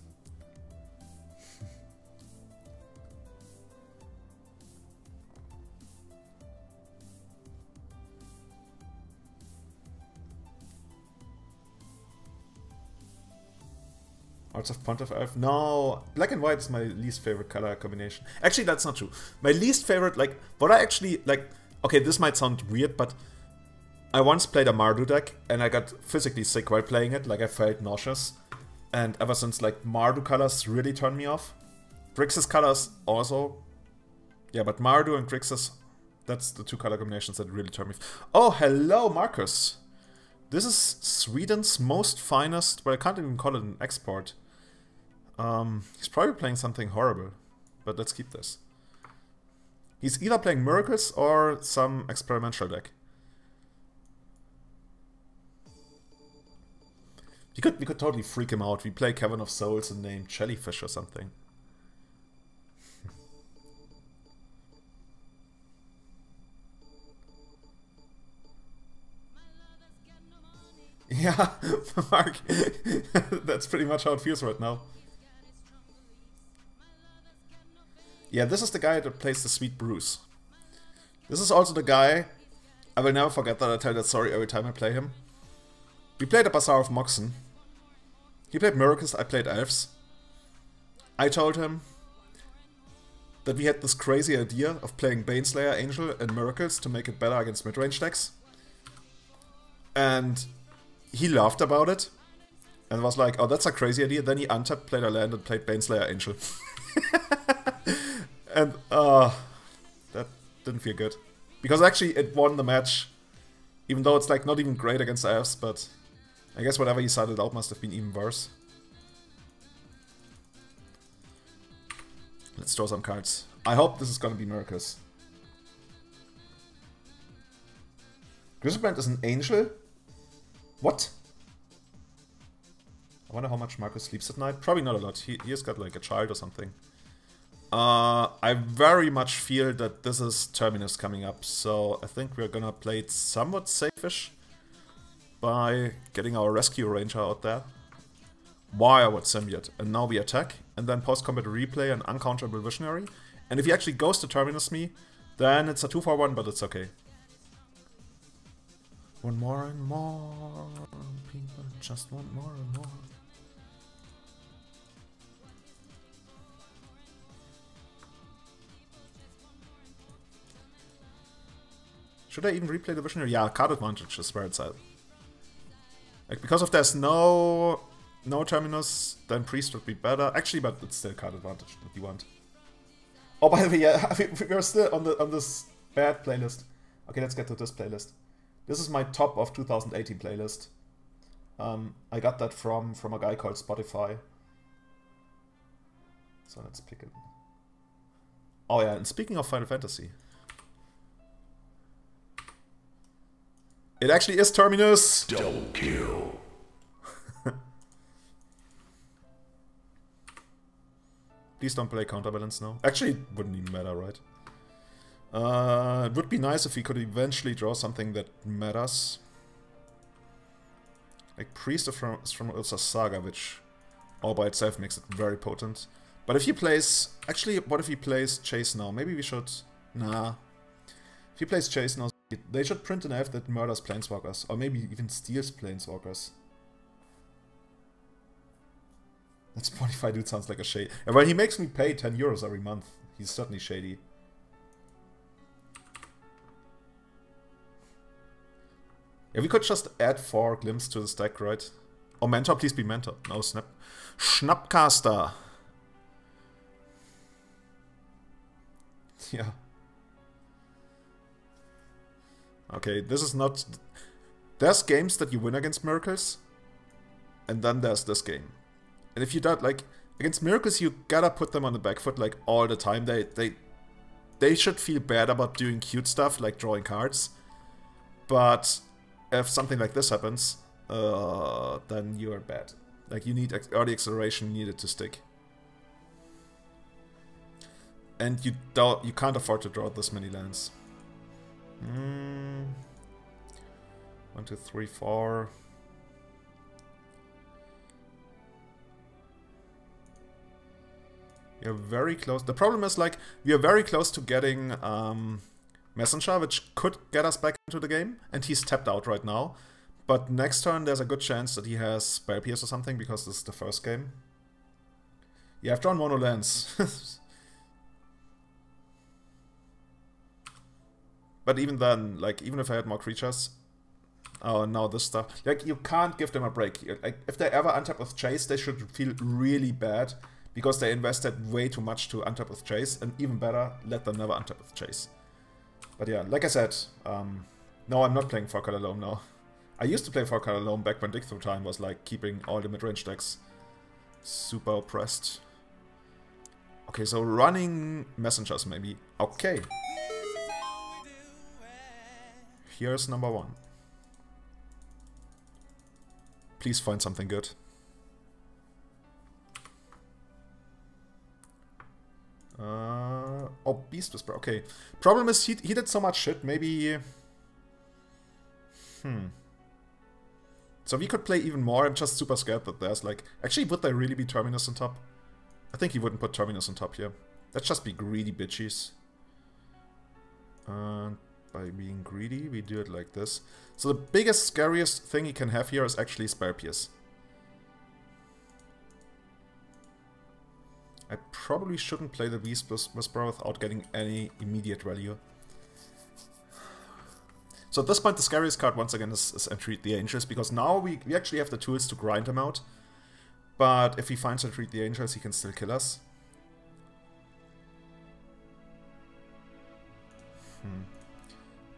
Arts of Pontiff Elf? No, black and white is my least favorite color combination. Actually, that's not true. My least favorite, like, what I actually, like, okay, this might sound weird, but I once played a Mardu deck, and I got physically sick while playing it, like, I felt nauseous. And ever since, like, Mardu colors really turned me off. Grixis colors also. Yeah, but Mardu and Grixis, that's the two color combinations that really turn me off. Oh, hello, Marcus! This is Sweden's most finest, well, I can't even call it an export. He's probably playing something horrible, but let's keep this. He's either playing Miracles or some experimental deck. We could totally freak him out. We play Cavern of Souls and name Jellyfish or something. Yeah, Mark, that's pretty much how it feels right now. Yeah, this is the guy that plays the Sweet Bruce. This is also the guy, I will never forget that, I tell that story every time I play him. We played a Bazaar of Moxen. He played Miracles, I played Elves. I told him that we had this crazy idea of playing Baneslayer, Angel, and Miracles to make it better against midrange decks. And he laughed about it and was like, oh, that's a crazy idea. Then he untapped, played a land, and played Baneslayer Angel. And that didn't feel good. Because actually it won the match. Even though it's like not even great against Elves, but I guess whatever he started out must have been even worse. Let's draw some cards. I hope this is gonna be Miracles. Grizzlebrand is an Angel? What? I wonder how much Marcus sleeps at night. Probably not a lot. He has got like a child or something. I very much feel that this is Terminus coming up, so I think we're gonna play it somewhat safe-ish by getting our Rescue Ranger out there. Wireward Symbiote, and now we attack, and then post-combat replay an uncounterable Visionary. And if he actually goes to Terminus me, then it's a 2-for-1, but it's okay. One more and more people just want more and more. Should I even replay the Visionary? Yeah, card advantage is where it's at. Like, because if there's no Terminus, then Priest would be better. Actually, but it's still card advantage that you want. Oh, by the way, yeah, we're still on this bad playlist. Okay, let's get to this playlist. This is my top of 2018 playlist. I got that from a guy called Spotify. So let's pick it. Oh yeah, and speaking of Final Fantasy. It actually is Terminus! Double kill. Please don't play Counterbalance now. Actually, it wouldn't even matter, right? It would be nice if we could eventually draw something that matters. Like Priest is from Ursa's Saga, which all by itself makes it very potent. But if he plays... Actually, what if he plays Chase now? Maybe we should... Nah. If he plays Chase now, they should print an elf that murders Planeswalkers. Or maybe even steals Planeswalkers. That Spotify dude sounds like a shady... Well, he makes me pay 10 euros every month. He's certainly shady. Yeah, we could just add 4 Glimpse to the stack, right? Oh, Mentor, please be Mentor. No, Schnappcaster. Yeah. Okay, this is not... There's games that you win against Miracles. And then there's this game. And if you don't, like... Against Miracles, you gotta put them on the back foot, like, all the time. They should feel bad about doing cute stuff, like drawing cards. But... if something like this happens, then you are bad. Like, you need early acceleration, you need it to stick. And you can't afford to draw this many lands. 1, 2, 3, 4. You're very close. The problem is, like, we are very close to getting Messenger, which could get us back into the game, and he's tapped out right now. But next turn, there's a good chance that he has Spell Pierce or something, because this is the first game. Yeah, I've drawn mono lands. But even then, like, even if I had more creatures... Oh, now this stuff. Like, you can't give them a break. Like, if they ever untap with Chase, they should feel really bad. Because they invested way too much to untap with Chase. And even better, let them never untap with Chase. But yeah, like I said, no, I'm not playing 4-color Loam now. I used to play 4-color Loam back when Dig Through Time was like keeping all the mid-range decks super oppressed. Okay, so running messengers maybe. Okay. Here's number 1. Please find something good. Oh, Beast Whisper. Okay. Problem is he did so much shit. Maybe... So we could play even more. I'm just super scared that there's like... Actually, would there really be Terminus on top? I think he wouldn't put Terminus on top here. Let's just be greedy bitches. By being greedy, we do it like this. So the biggest, scariest thing he can have here is actually Spare Pierce. I probably shouldn't play the Beast Whisperer without getting any immediate value. So at this point, the scariest card once again is Entreat the Angels, because now we actually have the tools to grind him out. But if he finds Entreat the Angels, he can still kill us.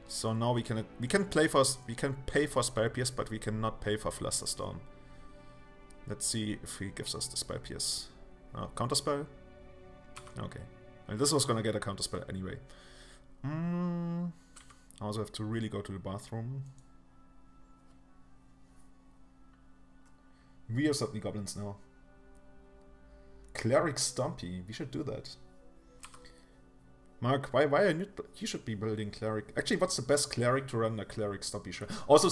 So now we can pay for Spare Pierce, but we cannot pay for Flusterstone. Let's see if he gives us the Spare Pierce. Oh, Counterspell? Okay. And this was gonna get a Counterspell anyway. I also have to really go to the bathroom. We are suddenly goblins now. Cleric Stompy, we should do that. Mark, why are you should be building Cleric. Actually, what's the best Cleric to run a Cleric Stompy? Sure. Also,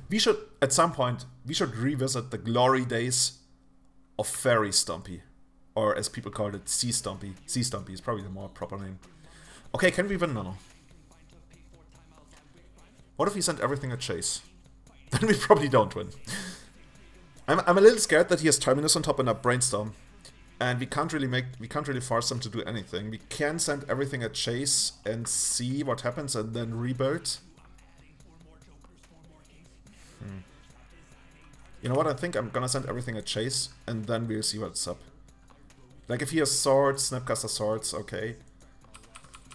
we should, at some point, revisit the glory days of Fairy Stompy. Or as people call it, Sea Stompy. Sea Stompy is probably the more proper name. Okay, can we win now? What if we send everything at Chase? Then we probably don't win. I'm a little scared that he has Terminus on top and a Brainstorm. And we can't really force him to do anything. We can send everything at Chase and see what happens and then rebuild. You know what, I think I'm gonna send everything at Chase and then we'll see what's up. Like if he has swords, Snapcaster swords, okay.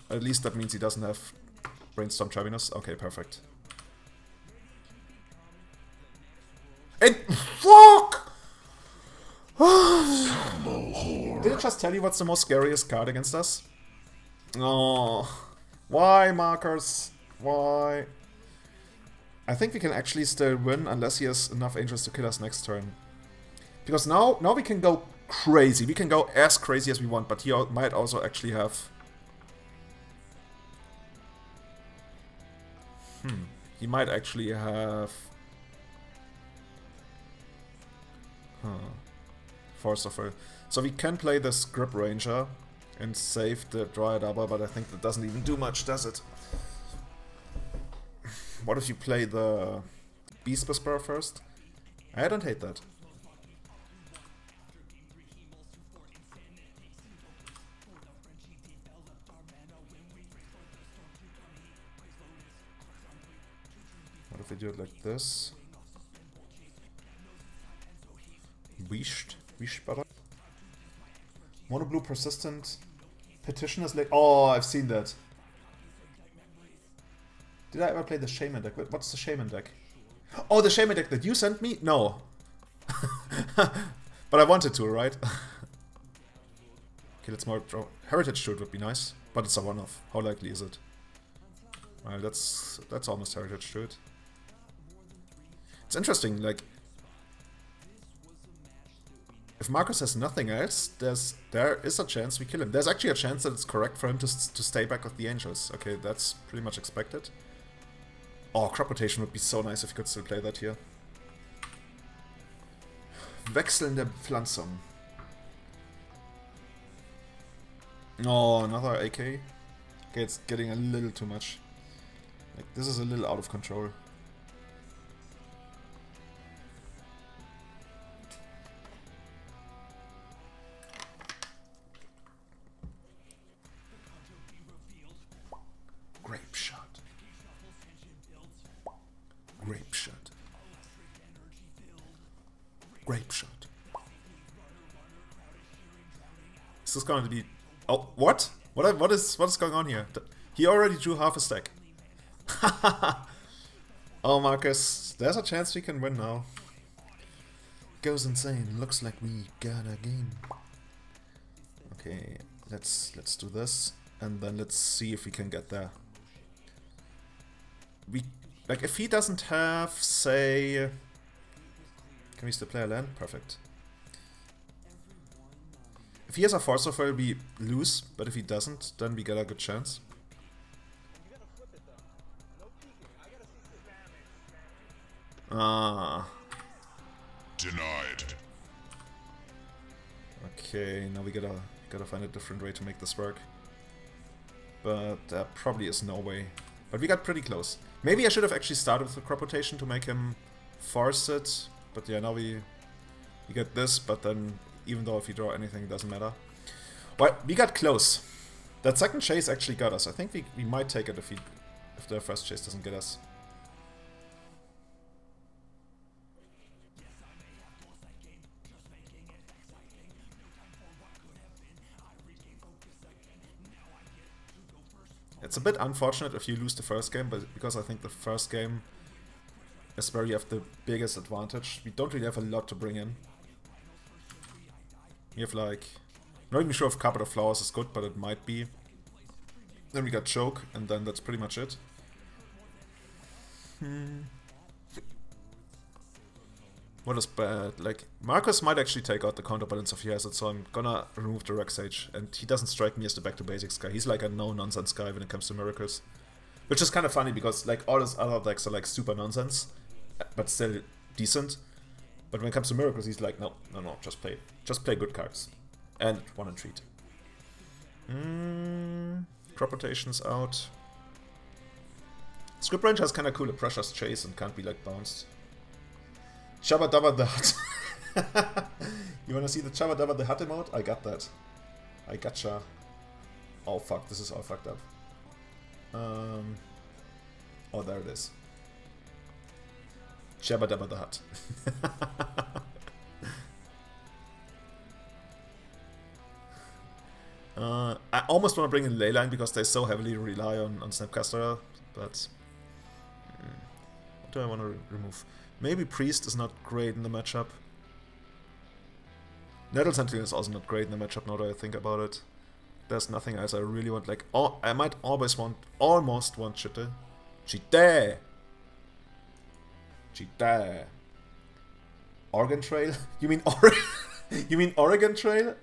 At least that means he doesn't have Brainstorm Terminus. Okay, perfect. And fuck! Did it just tell you what's the most scariest card against us? Oh, why, Markers? Why? I think we can actually still win unless he has enough angels to kill us next turn. Because now we can go crazy. We can go as crazy as we want, but he might also actually have... He might actually have... Force of Will. So we can play the Script Ranger and save the Dryad Arbor, but I think that doesn't even do much, does it? What if you play the Beast Whisperer first? I don't hate that. What if we do it like this? Wishbara. Mono blue persistent. Petitioner's Lake. Oh, I've seen that. Did I ever play the Shaman deck? What's the Shaman deck? Oh, the Shaman deck that you sent me? No. But I wanted to, right? Okay, let's more draw. Heritage Druid would be nice, but it's a one-off. How likely is it? Well, that's almost Heritage Druid. It's interesting, like... If Marcus has nothing else, there is a chance we kill him. There's actually a chance that it's correct for him to stay back with the Angels. Okay, that's pretty much expected. Oh, Crop Rotation would be so nice if you could still play that here. Wechselnde Pflanzung. Oh, another AK. Okay, it's getting a little too much. Like, this is a little out of control. Grape shot. Is this going to be... Oh, what? What is going on here? He already drew half a stack. Oh, Marcus, there's a chance we can win now. Goes insane. Looks like we got a game. Okay, let's do this, and then let's see if we can get there. Like, if he doesn't have, say... Can we still play a land? Perfect. If he has a force offer, we lose, but if he doesn't, then we get a good chance. Ah. Denied. Okay, now we gotta find a different way to make this work. But there probably is no way. But we got pretty close. Maybe I should have actually started with the crop rotation to make him force it. But yeah, now we get this, but then even though if you draw anything, it doesn't matter. Well, we got close. That second chase actually got us. I think we might take it if the first chase doesn't get us. It's a bit unfortunate if you lose the first game, but because I think the first game is where you have the biggest advantage. We don't really have a lot to bring in. We have like... I'm not even sure if Carpet of Flowers is good, but it might be. Then we got Choke, and then that's pretty much it. What is bad? Like, Marcus might actually take out the counterbalance if he has it, so I'm gonna remove the Rex Sage. And he doesn't strike me as the back-to-basics guy. He's like a no-nonsense guy when it comes to miracles. Which is kind of funny, because like all his other decks are like super nonsense, but still decent. But when it comes to miracles, he's like, no, just play good cards. And one and treat. Crop rotation's out. Script Range has kind of cool, a Pressure's Chase and can't be like bounced. Shabba Dabba the Hut. You wanna see the Shabba Dabba the Hut emote? I got that. I gotcha. Oh fuck, this is all fucked up. Oh, there it is. Shabba Dabba the Hut. I almost want to bring in Leyline because they so heavily rely on Snapcaster, but what do I want to remove? Maybe Priest is not great in the matchup. Nettle Sentinel is also not great in the matchup now that I think about it. There's nothing else I really want, like, oh, I might almost want Chitte. Chitte! Chitte! Oregon Trail? You mean You mean Oregon Trail?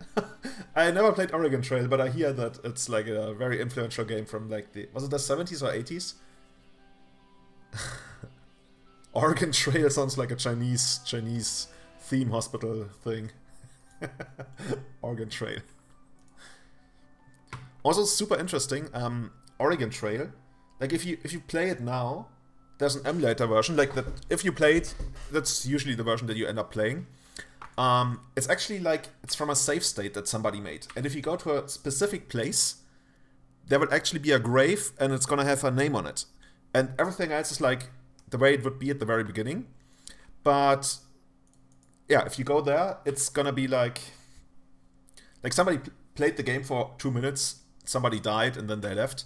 I never played Oregon Trail, but I hear that it's like a very influential game from like the... Was it the 70s or 80s? Oregon Trail sounds like a Chinese theme hospital thing. Oregon Trail. Also super interesting, Oregon Trail. Like if you play it now, there's an emulator version. Like that, if you play it, that's usually the version that you end up playing. It's actually like it's from a save state that somebody made. And if you go to a specific place, there will actually be a grave, and it's gonna have a name on it. And everything else is like the way it would be at the very beginning. But yeah, if you go there, it's gonna be like somebody played the game for 2 minutes, somebody died, and then they left.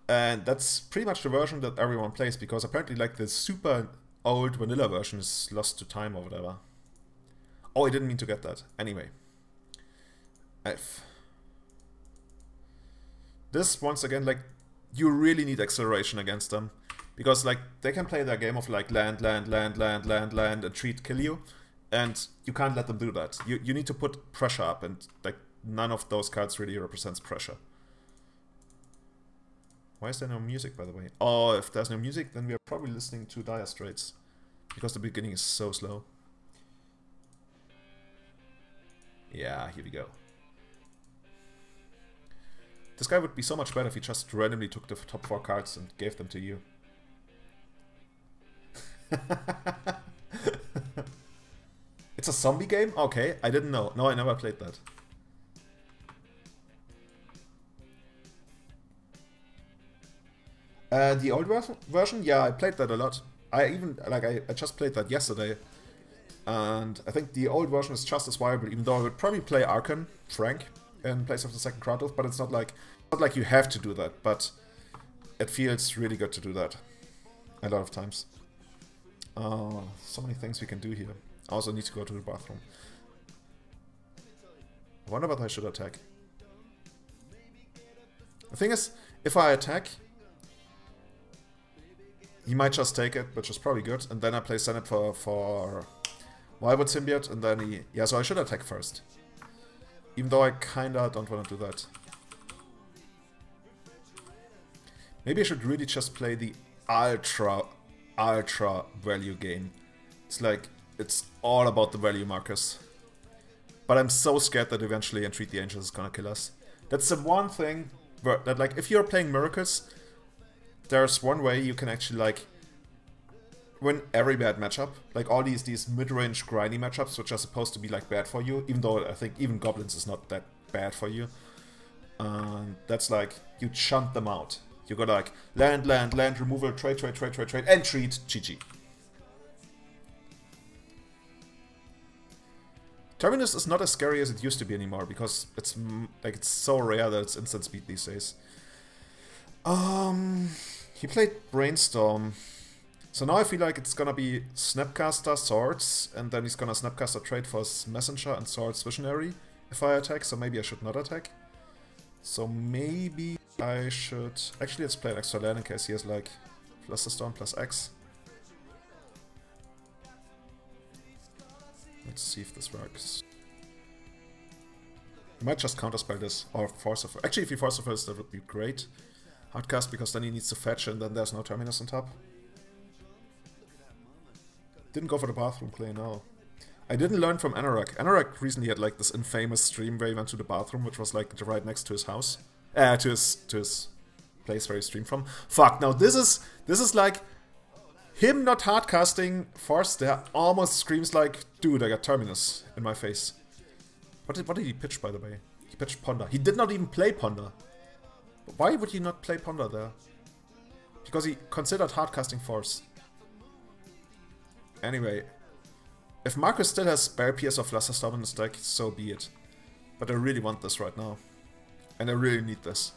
And that's pretty much the version that everyone plays, because apparently like the super old vanilla version is lost to time or whatever. Oh, I didn't mean to get that. Anyway. F. This, once again, like, you really need acceleration against them. Because, like, they can play their game of, like, land, and treat, kill you. And you can't let them do that. You need to put pressure up, and, like, none of those cards really represents pressure. Why is there no music, by the way? Oh, if there's no music, then we are probably listening to Dire Straits. Because the beginning is so slow. Yeah, here we go. This guy would be so much better if he just randomly took the top 4 cards and gave them to you. It's a zombie game? Okay, I didn't know. No, I never played that. The old version? Yeah, I played that a lot. I just played that yesterday. And I think the old version is just as viable, even though I would probably play Arkan, Frank, in place of the second Kratos, but it's not like you have to do that, but it feels really good to do that a lot of times. So many things we can do here. I also need to go to the bathroom. I wonder what I should attack. The thing is, if I attack, he might just take it, which is probably good, and then I play Senate for Wildwood Symbiote, and then he... Yeah, so I should attack first. Even though I kinda don't want to do that. Maybe I should really just play the ultra value game. It's like, it's all about the value markers. But I'm so scared that eventually Entreat the Angels is gonna kill us. That's the one thing where, that like, if you're playing Miracles, there's one way you can actually like win every bad matchup. Like all these mid-range grindy matchups which are supposed to be like bad for you, even though I think even Goblins is not that bad for you. That's like, you chunt them out. You go like, land, removal, trade, and treat, GG. Terminus is not as scary as it used to be anymore, because it's like it's so rare that it's instant speed these days. He played Brainstorm. So now I feel like it's gonna be Snapcaster, Swords, and then he's gonna Snapcaster trade for his Messenger and Swords Visionary if I attack, so maybe I should not attack. So maybe I should... Actually, let's play an extra land in case he has like Flusterstorm plus X. Let's see if this works. I might just counterspell this, or Force of... Actually, if he Force of Will, that would be great. Hardcast, because then he needs to fetch and then there's no Terminus on top. Didn't go for the bathroom play, no. I didn't learn from Anorak. Anorak recently had like this infamous stream where he went to the bathroom, which was like right next to his house. To his place where he streamed from. Fuck, now this is like him not hardcasting Force there almost screams like, dude, I got Terminus in my face. What did he pitch, by the way? He pitched Ponder. He did not even play Ponder. Why would he not play Ponder there? Because he considered hardcasting Force. Anyway, if Marcus still has Spare Pierce or Flusterstorm in his deck, so be it. But I really want this right now. And I really need this.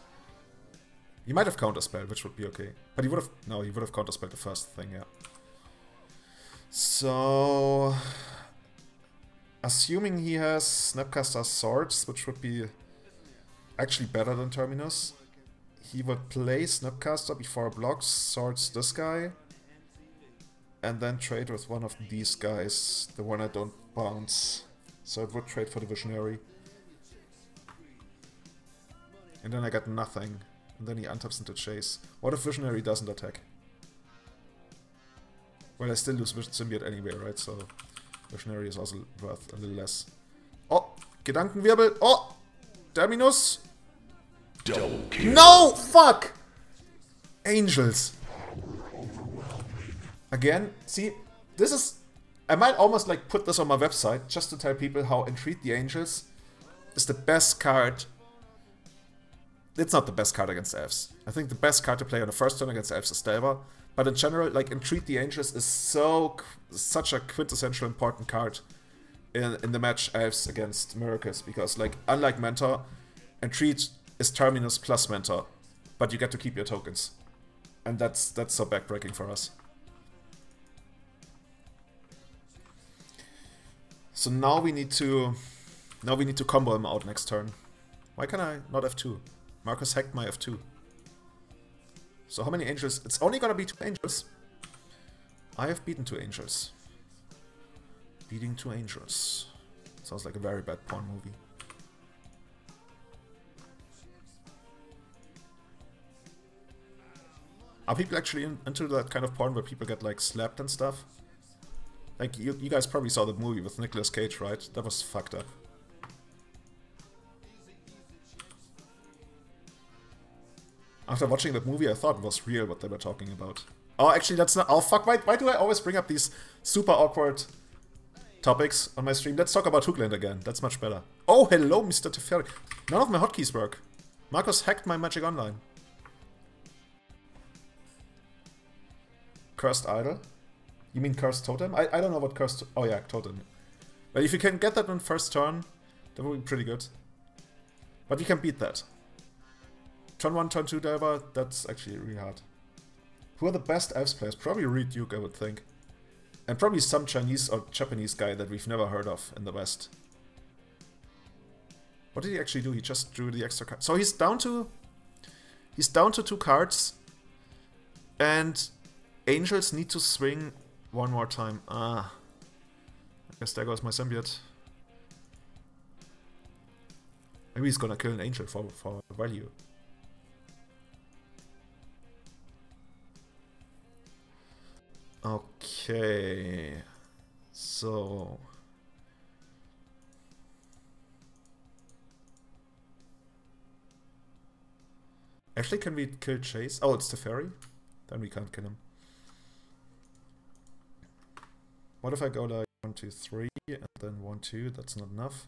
He might have Counterspell, which would be okay. But he would have... No, he would have Counterspelled the first thing, yeah. So... Assuming he has Snapcaster Swords, which would be actually better than Terminus, he would play Snapcaster before blocks, Swords this guy, and then trade with one of these guys, the one I don't bounce. So it would trade for the Visionary. And then I got nothing. And then he untaps into Chase. What if Visionary doesn't attack? Well, I still lose Symbiote anyway, right? So Visionary is also worth a little less. Oh! Gedankenwirbel! Oh! Terminus! Double kill. No! Fuck! Angels. Again, see, this is... I might almost like put this on my website just to tell people how Entreat the Angels is the best card. It's not the best card against Elves. I think the best card to play on the first turn against Elves is Delver. But in general, like, Entreat the Angels is such a quintessential important card in the match Elves against Miracles. Because, like, unlike Mentor, Entreat is Terminus plus Mentor. But you get to keep your tokens. And that's so backbreaking for us. So now we need to combo him out next turn. Why can I not F2? Marcus hacked my F2. So how many angels? It's only gonna be 2 angels. I have beaten 2 angels. Beating 2 angels. Sounds like a very bad porn movie. Are people actually into that kind of porn where people get like slapped and stuff? Like, you guys probably saw the movie with Nicolas Cage, right? That was fucked up. After watching that movie, I thought it was real what they were talking about. Oh, actually, that's not... Oh, fuck, why do I always bring up these super awkward topics on my stream? Let's talk about Hoogland again. That's much better. Oh, hello, Mr. Teferi. None of my hotkeys work. Marcus hacked my Magic Online. Cursed Idol. You mean Cursed Totem? I don't know what Cursed... Oh yeah, Totem. But if you can get that on first turn, that would be pretty good. But we can beat that. Turn 1, turn 2 Delver, that's actually really hard. Who are the best Elves players? Probably Reed Duke, I would think. And probably some Chinese or Japanese guy that we've never heard of in the West. What did he actually do? He just drew the extra card. So he's down to... He's down to 2 cards. And Angels need to swing one more time. Ah. I guess there goes my symbiote. Maybe he's gonna kill an Angel for value. Okay. So... Actually, can we kill Chase? Oh, it's the fairy? Then we can't kill him. What if I go like 1, 2, 3 and then 1, 2? That's not enough.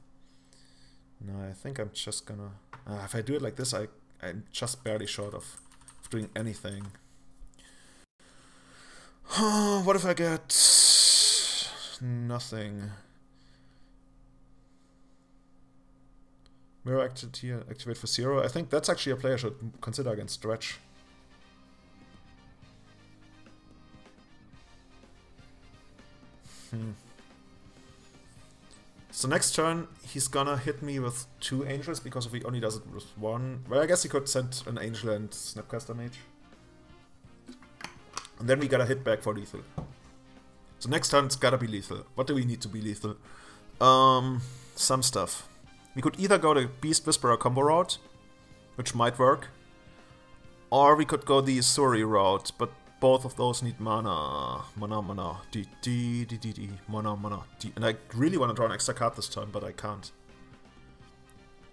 No, I think I'm just gonna... if I do it like this, I'm just barely short of doing anything. What if I get... nothing? Mirror activate for 0. I think that's actually a player I should consider against Stretch. So next turn, he's gonna hit me with 2 Angels because if he only does it with 1... Well, I guess he could send an Angel and Snapcaster Mage. And then we gotta hit back for lethal. So next turn it's gotta be lethal. What do we need to be lethal? Some stuff. We could either go the Beast Whisperer combo route, which might work, or we could go the Suri route, but both of those need mana. Mana, D, mana, D. And I really want to draw an extra card this turn, but I can't.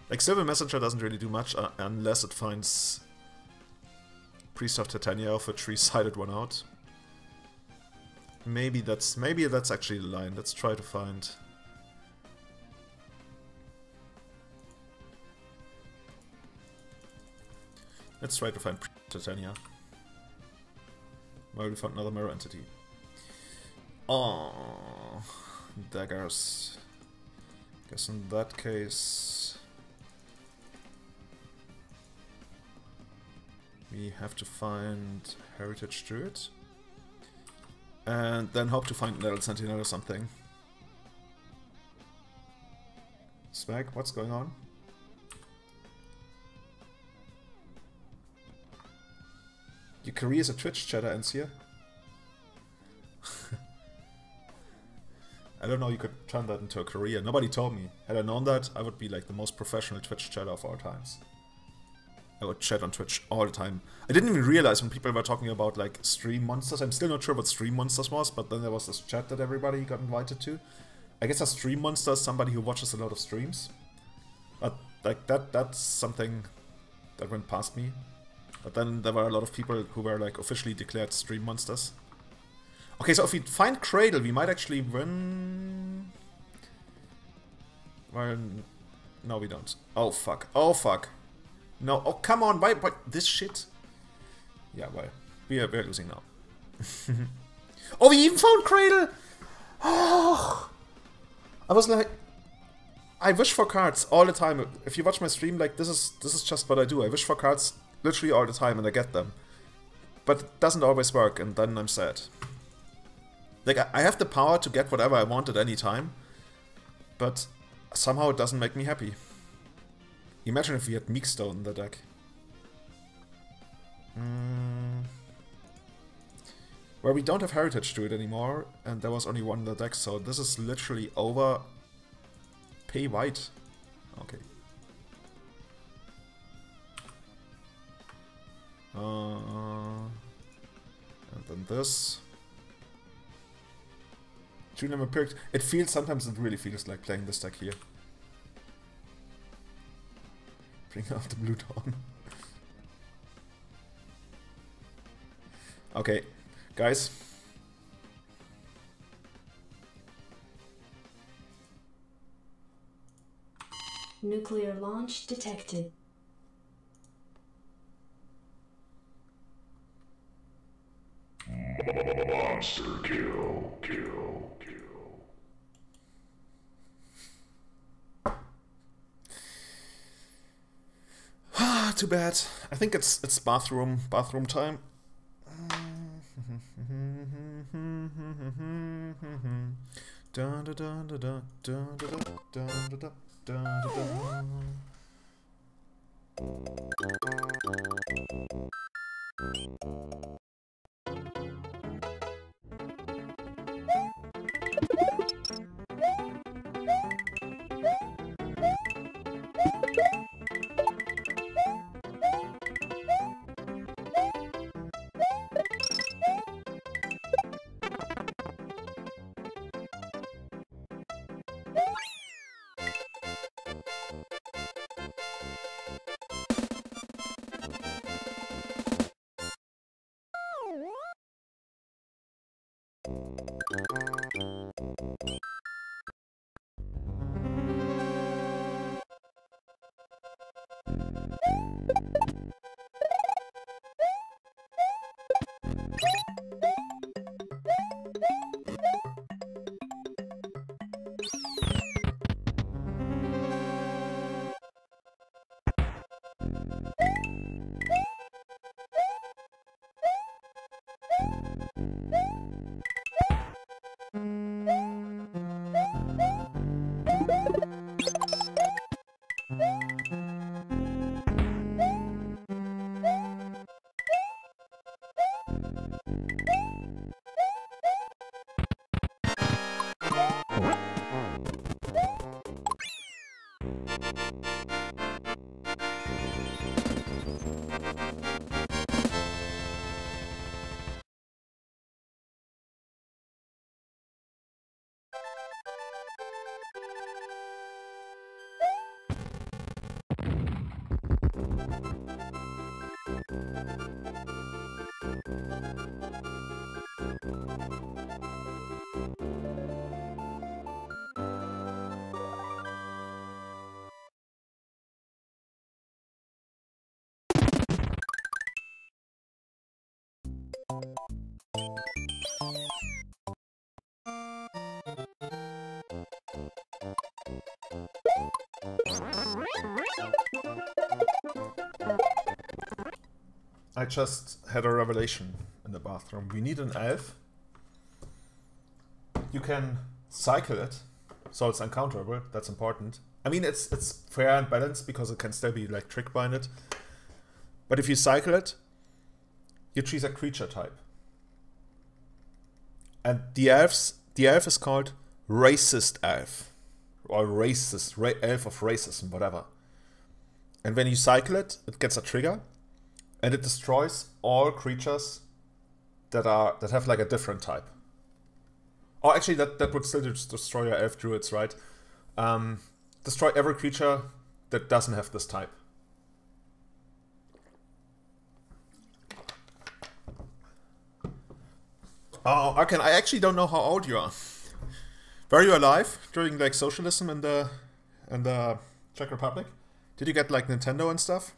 Like, Silver Messenger doesn't really do much unless it finds Priest of Titania, of a 3-sided one out. Maybe that's actually the line. Let's try to find... Let's try to find Titania. Well, we found another mirror entity. Oh, daggers. Guess in that case... we have to find Heritage Druid. And then hope to find Nettle Sentinel or something. Swag, what's going on? Your career as a Twitch chatter ends here. I don't know, you could turn that into a career. Nobody told me. Had I known that, I would be like the most professional Twitch chatter of all times. I would chat on Twitch all the time. I didn't even realize when people were talking about like stream monsters. I'm still not sure what stream monsters was, but then there was this chat that everybody got invited to. I guess a stream monster is somebody who watches a lot of streams. But like that's something that went past me. But then there were a lot of people who were like officially declared stream monsters. Okay, so if we find Cradle, we might actually win... Well, no we don't. Oh fuck, oh fuck. No, oh come on, why this shit? Yeah, well, we're losing now. Oh, we even found Cradle! Oh! I was like... I wish for cards all the time. If you watch my stream, like this is just what I do. I wish for cards literally all the time and I get them. But it doesn't always work and then I'm sad. Like, I have the power to get whatever I want at any time, but somehow it doesn't make me happy. Imagine if we had Meekstone in the deck. Well, we don't have Heritage to it anymore, and there was only one in the deck, so this is literally over. Pay white. Okay. And then this. Julian appeared. It feels, sometimes it really feels like playing this deck here. Bring out the Blue Dawn. Okay, guys. Nuclear launch detected. Monster kill, kill, kill. Ah, too bad. I think it's bathroom time. Dun, dun, dun, dun, dun, dun, dun, dun, dun, dun, dun. I just had a revelation in the bathroom. We need an elf. You can cycle it, so it's uncounterable. That's important. I mean, it's fair and balanced because it can still be like trick binded. But if you cycle it, you choose a creature type. And the elf is called Racist Elf. Or Racist, Elf of Racism, whatever. And when you cycle it, it gets a trigger. And it destroys all creatures that have like a different type. Or actually, that would still destroy your elf druids, right? Destroy every creature that doesn't have this type. Oh, okay. I actually don't know how old you are. Were you alive during like socialism in the Czech Republic? Did you get like Nintendo and stuff?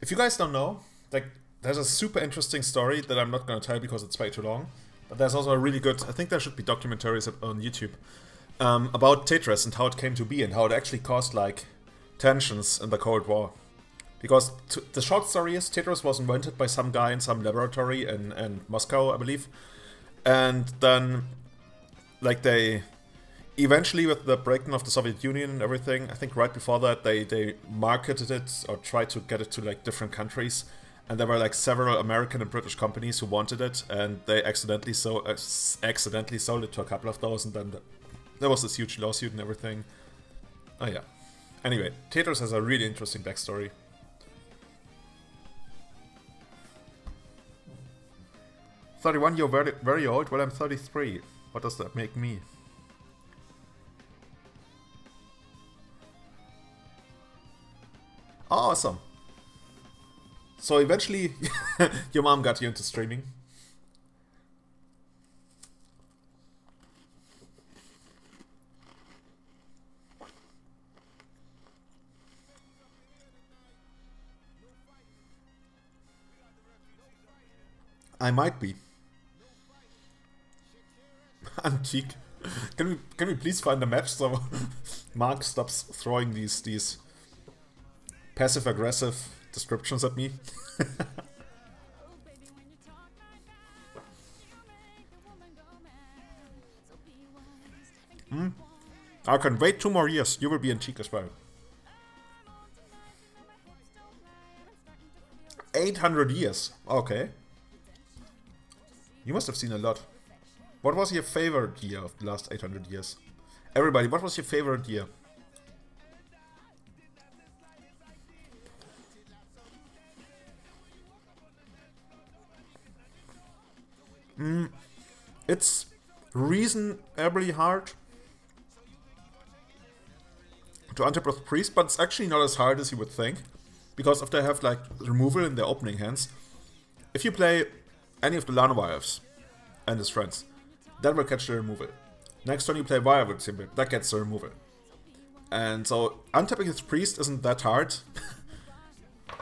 If you guys don't know, like, there's a super interesting story that I'm not going to tell because it's way too long. But there's also a really good, I think there should be documentaries on YouTube, about Tetris and how it came to be and how it actually caused, like, tensions in the Cold War. Because the short story is, Tetris was invented by some guy in some laboratory in Moscow, I believe. And then, like, they... Eventually, with the breakdown of the Soviet Union and everything, I think right before that, they marketed it or tried to get it to like different countries, and there were like several American and British companies who wanted it, and they accidentally sold it to a couple of those, and then there was this huge lawsuit and everything. Oh yeah. Anyway, Tetris has a really interesting backstory. "31, you're very, very old? Well, I'm 33. What does that make me?" Awesome. So eventually, your mom got you into streaming. I might be. Antique. Can we please find a match so Mark stops throwing these passive-aggressive descriptions at me? I can wait 2 more years. You will be antique as well. 800 years. Okay. You must have seen a lot. What was your favorite year of the last 800 years? Everybody, what was your favorite year? It's reasonably hard to Antibroth Priest, but it's actually not as hard as you would think. Because if they have like removal in their opening hands, if you play any of the Llanowar Elves and his friends, that will catch the removal. Next turn you play Wirewood Symbol, that gets the removal. And so untapping his Priest isn't that hard.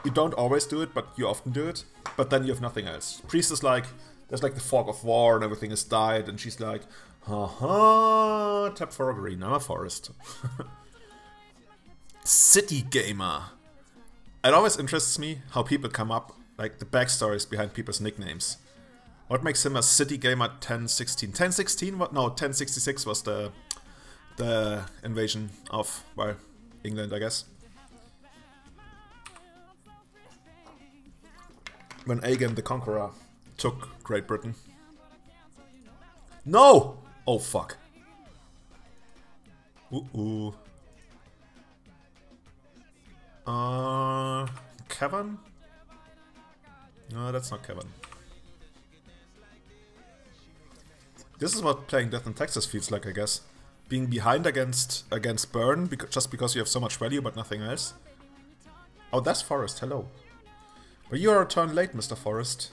You don't always do it, but you often do it. But then you have nothing else. Priest is like, there's like the Fog of War and everything is died, and she's like, haha, tap for a green, I'm a forest. City Gamer. It always interests me how people come up, like the backstories behind people's nicknames. What makes him a City Gamer 1016? 1016? What? No, 1066 was the invasion of, well, England, I guess. When Aegon the Conqueror took Great Britain. No! Oh, fuck. Ooh. Kevin? No, that's not Kevin. This is what playing Death in Texas feels like, I guess. Being behind against Burn, just because you have so much value but nothing else. Oh, that's Forest, hello. But you are a turn late, Mr. Forest.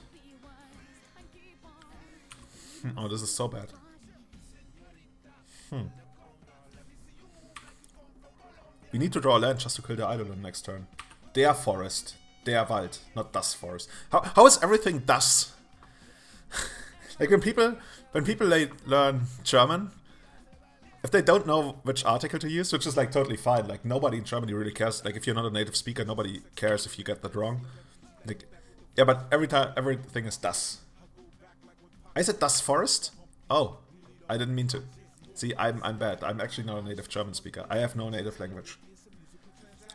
Oh, this is so bad. We need to draw a land just to kill the Eidolon next turn. Der Forest. Der Wald, not Das Forest. How is everything Das? Like when people learn German, if they don't know which article to use, which is like totally fine, like nobody in Germany really cares. Like if you're not a native speaker, nobody cares if you get that wrong. Like, yeah, but everything is Das. I said Das Forest? Oh, I didn't mean to. See, I'm bad. I'm actually not a native German speaker. I have no native language.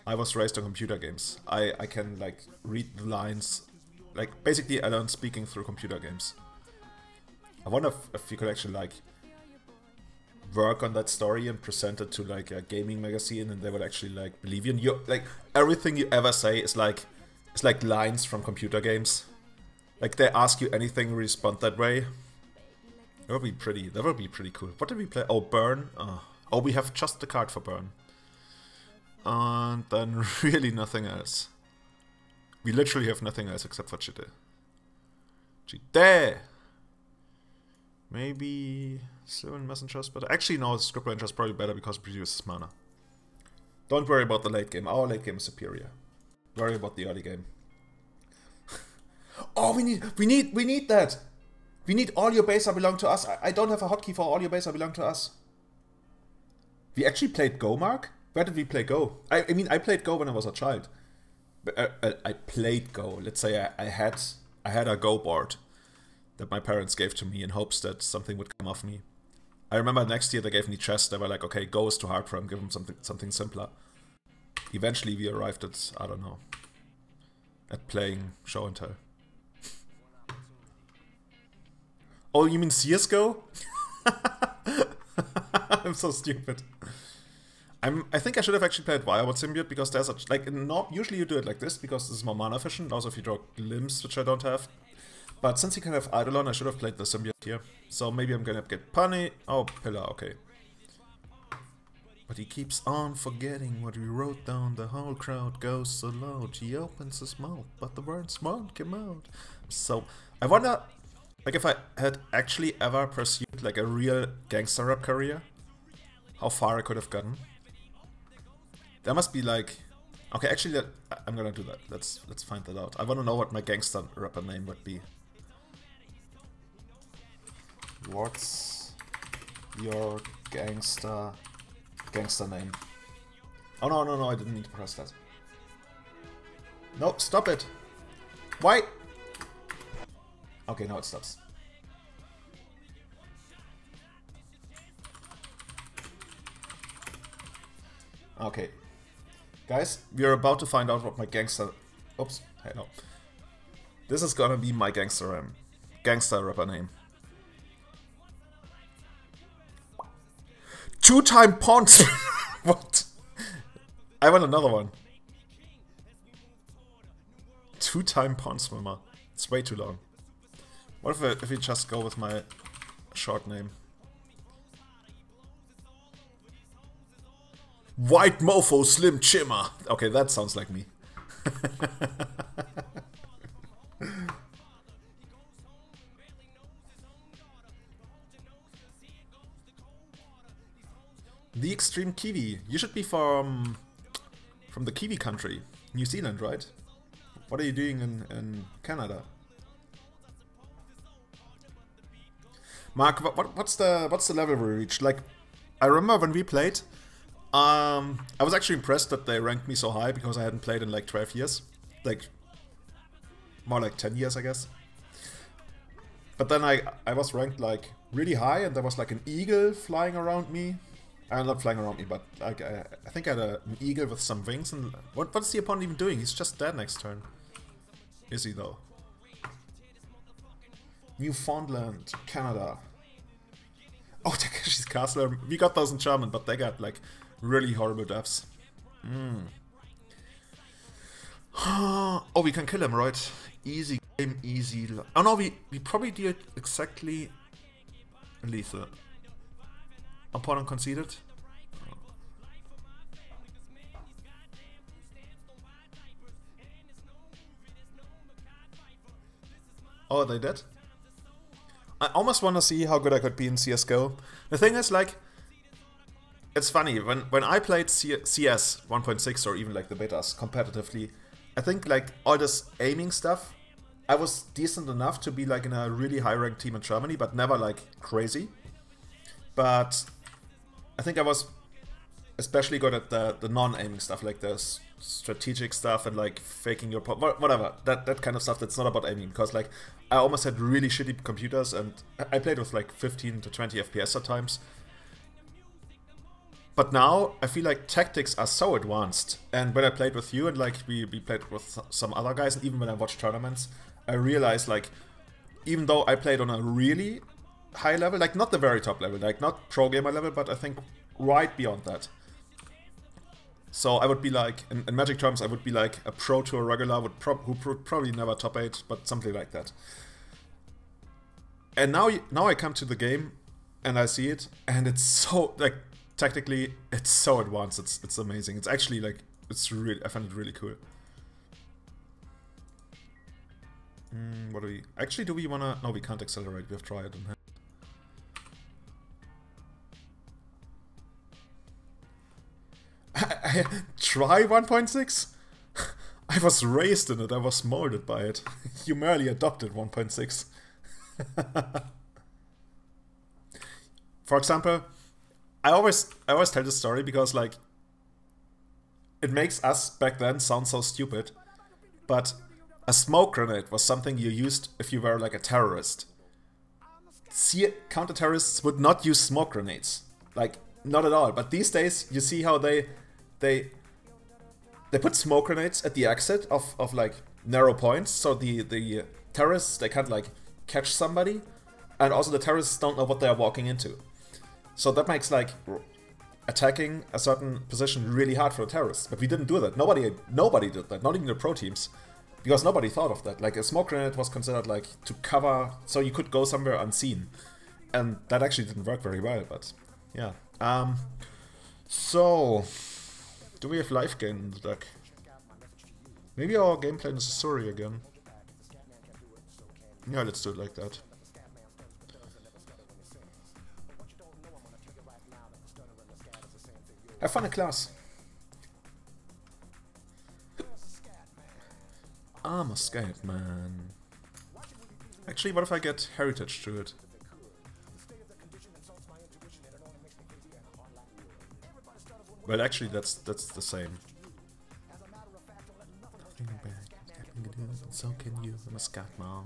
I was raised on computer games. I can like read the lines. Like basically I learned speaking through computer games. I wonder if you could actually like work on that story and present it to like a gaming magazine and they would actually like believe you. And you like everything you ever say is like lines from computer games. Like they ask you anything, respond that way. That would be pretty cool. What did we play? Oh, Burn. Oh, we have just the card for Burn. And then really nothing else. We literally have nothing else except for Chite. Chite! Maybe Sylvan Messengers, but actually no, Script Ranger is probably better because it produces mana. Don't worry about the late game. Our late game is superior. Worry about the early game. Oh, we need that! We need all your base belong to us. I don't have a hotkey for all your base belong to us. We actually played Go, Mark? Where did we play Go? I mean, I played Go when I was a child. I played Go. Let's say I had a Go board that my parents gave to me in hopes that something would come off me. I remember next year they gave me chess. They were like, okay, Go is too hard for him. Give him something simpler. Eventually we arrived at, I don't know, at playing Show and Tell. Oh, you mean CSGO? I'm so stupid. I think I should have actually played Wirewood Symbiote because there's a usually you do it like this because this is more mana efficient. Also, if you draw Glimpse, which I don't have. But since you can have Eidolon, I should have played the Symbiote here. So maybe I'm gonna get Punny. Oh, Pillar, okay. But he keeps on forgetting what we wrote down. The whole crowd goes so loud. He opens his mouth, but the words won't come out. So I wonder, like, if I had actually ever pursued like a real gangster rap career, how far I could have gotten. There must be like, okay, actually, I'm gonna do that. Let's find that out. I want to know what my gangster rapper name would be. What's your gangster name? Oh no, no, no, I didn't need to press that. No, stop it! Why? Okay, now it stops. Okay. Guys, we are about to find out what my gangster... Oops, hey, no. This is gonna be my gangster rapper name. Two-time pawn... What? I want another one. Two-time pawn swimmer. It's way too long. What if we just go with my short name? White Mofo Slim Chimmer. Okay, that sounds like me. The Extreme Kiwi. You should be from the Kiwi country. New Zealand, right? What are you doing in Canada? Mark, what's the level we reached? Like, I remember when we played, I was actually impressed that they ranked me so high because I hadn't played in like 12 years. Like, more like 10 years, I guess. But then I was ranked like really high and there was like an eagle flying around me. Not flying around me, but like I think I had an eagle with some wings. And what's the opponent even doing? He's just dead next turn. Is he though? Newfoundland, Canada. Oh, Takeshi's Castle. We got those in German, but they got like really horrible depths. Oh, we can kill him, right? Easy game, easy. Oh no, we probably do it exactly lethal. Opponent conceded. Oh, they did? I almost want to see how good I could be in CSGO. The thing is, like, it's funny, when I played CS 1.6 or even like the betas competitively, I think like all this aiming stuff, I was decent enough to be like in a really high ranked team in Germany, but never like crazy. But I think I was especially good at the non-aiming stuff, like the strategic stuff and like faking your whatever, that kind of stuff that's not about aiming, because like I almost had really shitty computers and I played with like 15 to 20 FPS at times. But now I feel like tactics are so advanced, and when I played with you and like we played with some other guys, and even when I watched tournaments, I realized like even though I played on a really high level, like not the very top level, like not pro gamer level, but I think right beyond that. So I would be like, in Magic terms, I would be like a pro to a regular, who probably never top 8, but something like that. And now I come to the game and I see it, and it's so like tactically it's so advanced. It's amazing. It's actually like I find it really cool. What do we actually do? We wanna? No, we can't accelerate. We have tried. Try 1.6? I was raised in it, I was molded by it. You merely adopted 1.6. For example, I always tell this story because like it makes us back then sound so stupid, but a smoke grenade was something you used if you were like a terrorist. Counter-terrorists would not use smoke grenades. Like, not at all. But these days, you see how they put smoke grenades at the exit of like narrow points, so the terrorists, they can't like catch somebody, and also the terrorists don't know what they are walking into. So that makes like attacking a certain position really hard for the terrorists. But we didn't do that. Nobody did that. Not even the pro teams, because nobody thought of that. Like a smoke grenade was considered like to cover, so you could go somewhere unseen, and that actually didn't work very well. But yeah. So. Do we have life gain in the deck? Maybe our game plan is a story again. Yeah, let's do it like that. Have fun in class. I'm a scat man. Actually, what if I get heritage to it? Well, actually, that's the same. So can you, I'm a scat mom.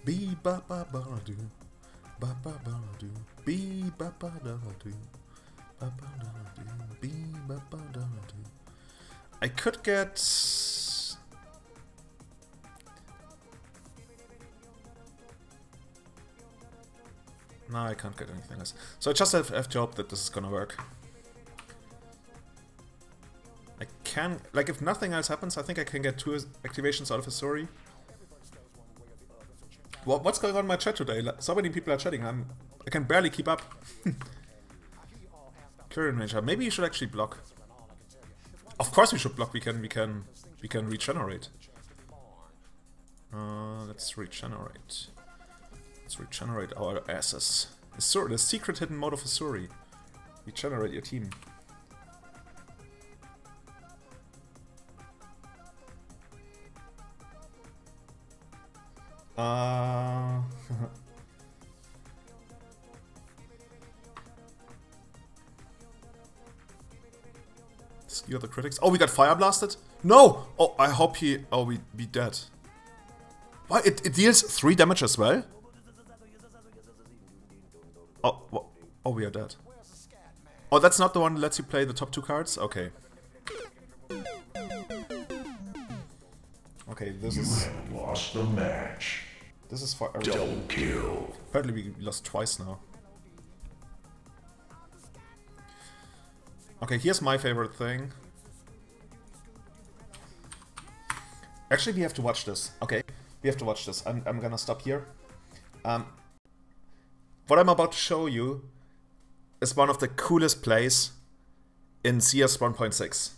Be ba ba ba do, ba ba ba do, be ba ba da do, ba ba da do, be ba ba da do. I could get. No, I can't get anything else. So I just have to hope that this is gonna work. I can, like, if nothing else happens, I think I can get 2 activations out of Asuri. What's going on in my chat today? So many people are chatting. I can barely keep up. Current Ranger. Maybe you should actually block. Of course we should block. We can regenerate. Let's regenerate. Let's regenerate our asses. The secret hidden mode of Asuri. Regenerate your team. Skew the critics. Oh, we got fire blasted? No! Oh, I hope he... Oh, we be dead. Why? It deals 3 damage as well? Oh, oh, we are dead. Oh, that's not the one that lets you play the top 2 cards? Okay. Okay, this is... You have lost the match. This is for... Double kill. Apparently we lost twice now. Okay, here's my favorite thing. Actually, we have to watch this. Okay, we have to watch this. I'm gonna stop here. What I'm about to show you is one of the coolest plays in CS 1.6.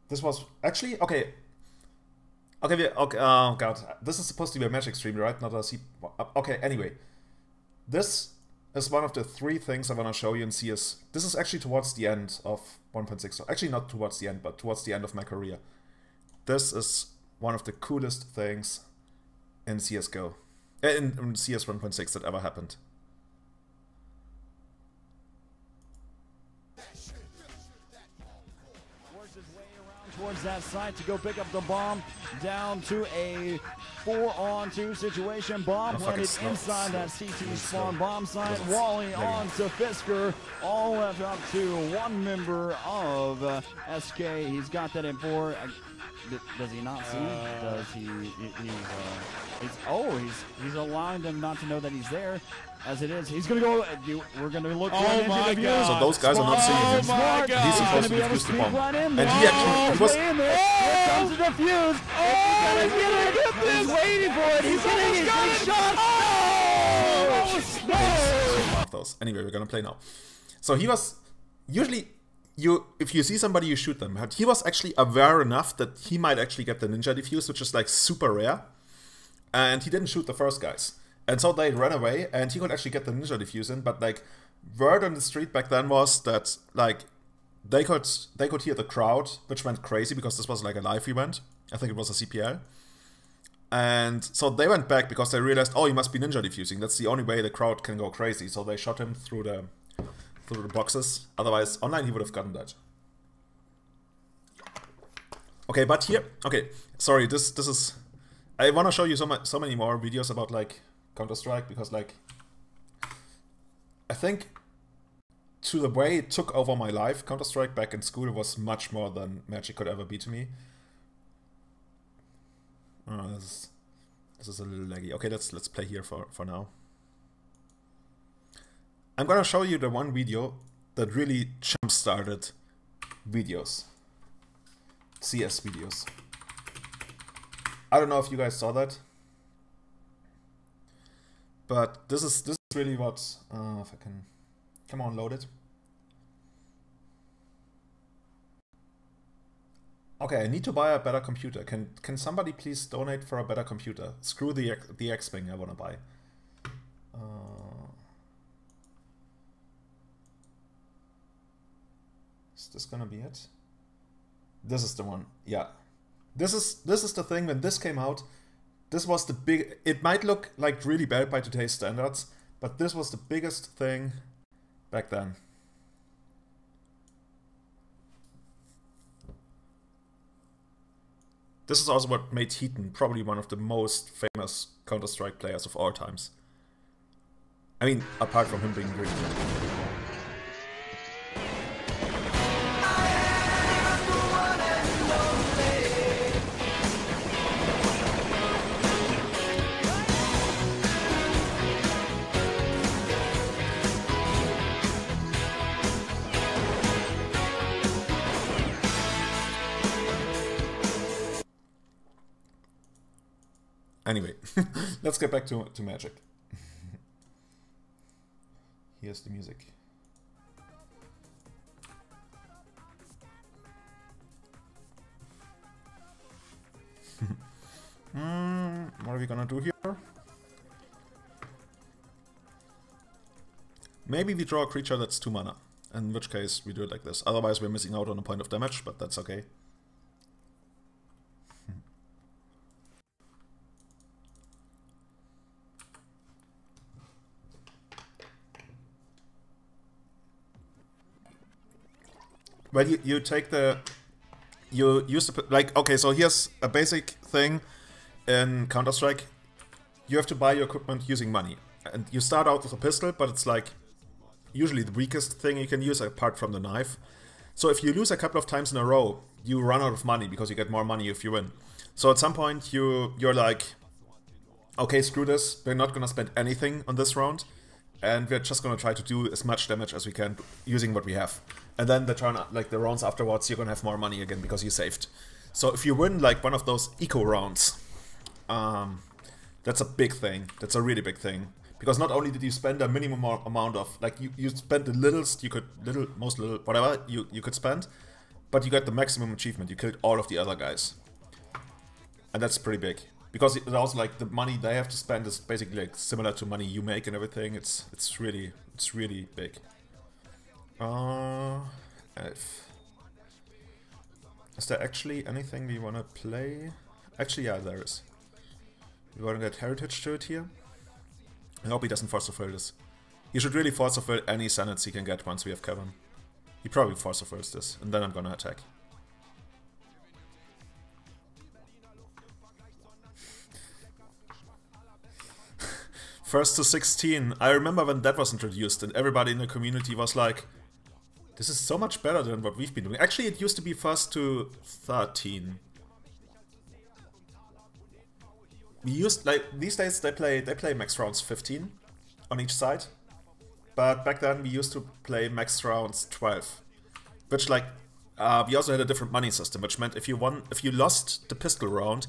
This was actually okay. Okay, oh god, this is supposed to be a Magic stream, right? Not a C. Okay, anyway, this is one of the 3 things I want to show you in CS. This is actually towards the end of 1.6. So actually, not towards the end, but towards the end of my career. This is one of the coolest things in CS:GO, in CS 1.6 that ever happened. Towards that site to go pick up the bomb, down to a 4-on-2 situation. Bomb planted inside that CT spawn bomb site. Wally on to Fisker, all left up to 1 member of SK. He's got that in 4. Does he not see? Does he? He's allowing them not to know that he's there. As it is, he's gonna go. We're gonna look right into the view. So those guys are not seeing him. He's supposed to defuse the bomb, and he actually was. Here comes the defuse. He's gonna get this. He's waiting for it. He's getting his shot. Oh! Those. Anyway, we're gonna play now. So he was usually. If you see somebody, you shoot them. But he was actually aware enough that he might actually get the ninja defuse, which is like super rare. And he didn't shoot the first guys. And so they ran away, and he could actually get the ninja defuse in. But like, word on the street back then was that like they could hear the crowd, which went crazy because this was like a live event. I think it was a CPL. And so they went back because they realized, oh, he must be ninja defusing. That's the only way the crowd can go crazy. So they shot him through the boxes. Otherwise, online he would have gotten that. Okay, but here, okay, sorry, this is. I want to show you so many more videos about like Counter-Strike because like I think to the way it took over my life, Counter-Strike back in school was much more than Magic could ever be to me. Oh, this is a little laggy. Okay, let's play here for now. I'm gonna show you the one video that really jump-started videos. CS videos. I don't know if you guys saw that. But this is really what if I can come on, load it. Okay, I need to buy a better computer. Can somebody please donate for a better computer? Screw the X-Wing I wanna buy. Is this gonna be it? This is the one. Yeah. This is the thing. When this came out, this was the big... It might look like really bad by today's standards, but this was the biggest thing back then. This is also what made Heaton probably one of the most famous Counter-Strike players of all times. I mean, apart from him being really good. Anyway, let's get back to Magic. Here's the music. What are we gonna do here? Maybe we draw a creature that's 2 mana, in which case we do it like this. Otherwise we're missing out on a point of damage, but that's okay. Well, you take the... You use the... Like, okay, so here's a basic thing in Counter-Strike. You have to buy your equipment using money. And you start out with a pistol, but it's like... usually the weakest thing you can use, apart from the knife. So if you lose a couple of times in a row, you run out of money, because you get more money if you win. So at some point, you're like... Okay, screw this. We're not gonna spend anything on this round. And we're just gonna try to do as much damage as we can using what we have. And then the rounds afterwards, you're gonna have more money again because you saved. So if you win like one of those eco rounds, that's a big thing. That's a really big thing. Because not only did you spend a minimum amount of, like you spent the littlest you could, whatever you could spend, but you got the maximum achievement. You killed all of the other guys. And that's pretty big. Because it also, like, the money they have to spend is basically like similar to money you make and everything. It's really big. Elf. Is there actually anything we wanna play? Actually, yeah, there is. We wanna get Heritage to it here. I hope he doesn't force fulfill this. He should really force fulfill any Senates he can get once we have Kevin. He probably force fulfills this, and then I'm gonna attack. First to 16. I remember when that was introduced and everybody in the community was like, this is so much better than what we've been doing. Actually, it used to be first to 13. We used, like, these days they play max rounds 15 on each side. But back then we used to play max rounds 12. Which, like, we also had a different money system, which meant if you lost the pistol round,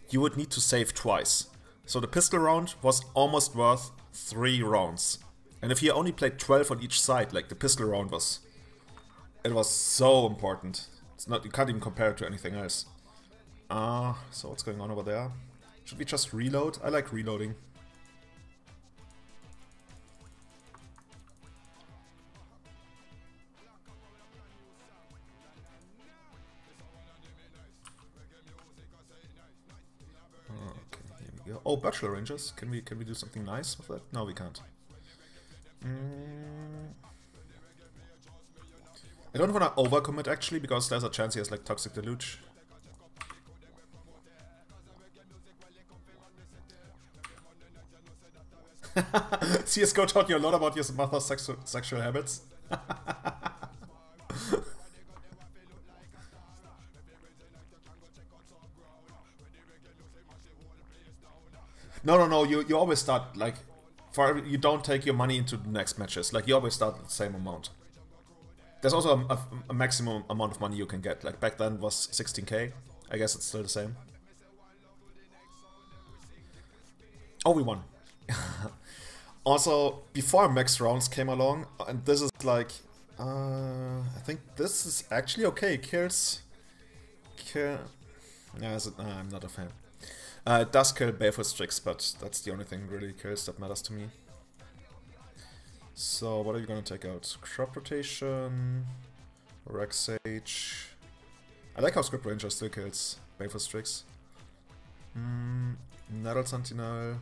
you would need to save twice. So the pistol round was almost worth 3 rounds. And if you only played 12 on each side, like the pistol round was... It was so important. It's not, you can't even compare it to anything else. So what's going on over there? Should we just reload? I like reloading. Oh, Bachelor Rangers. Can we do something nice with that? No, we can't. I don't want to overcommit actually, because there's a chance he has like Toxic Deluge. CSGO taught you a lot about your mother's sexual habits. No, you always start, like, you don't take your money into the next matches, like, you always start at the same amount. There's also a maximum amount of money you can get, like, back then was 16k, I guess it's still the same. Oh, we won. Also, before max rounds came along, and this is like, I think this is actually okay, kills... Yeah, I'm not a fan. It does kill Baleful Strix, but that's the only thing really kills that matters to me. So, what are you gonna take out? Crop Rotation, Rex Sage. I like how Script Ranger still kills Baleful Strix. Nettle Sentinel.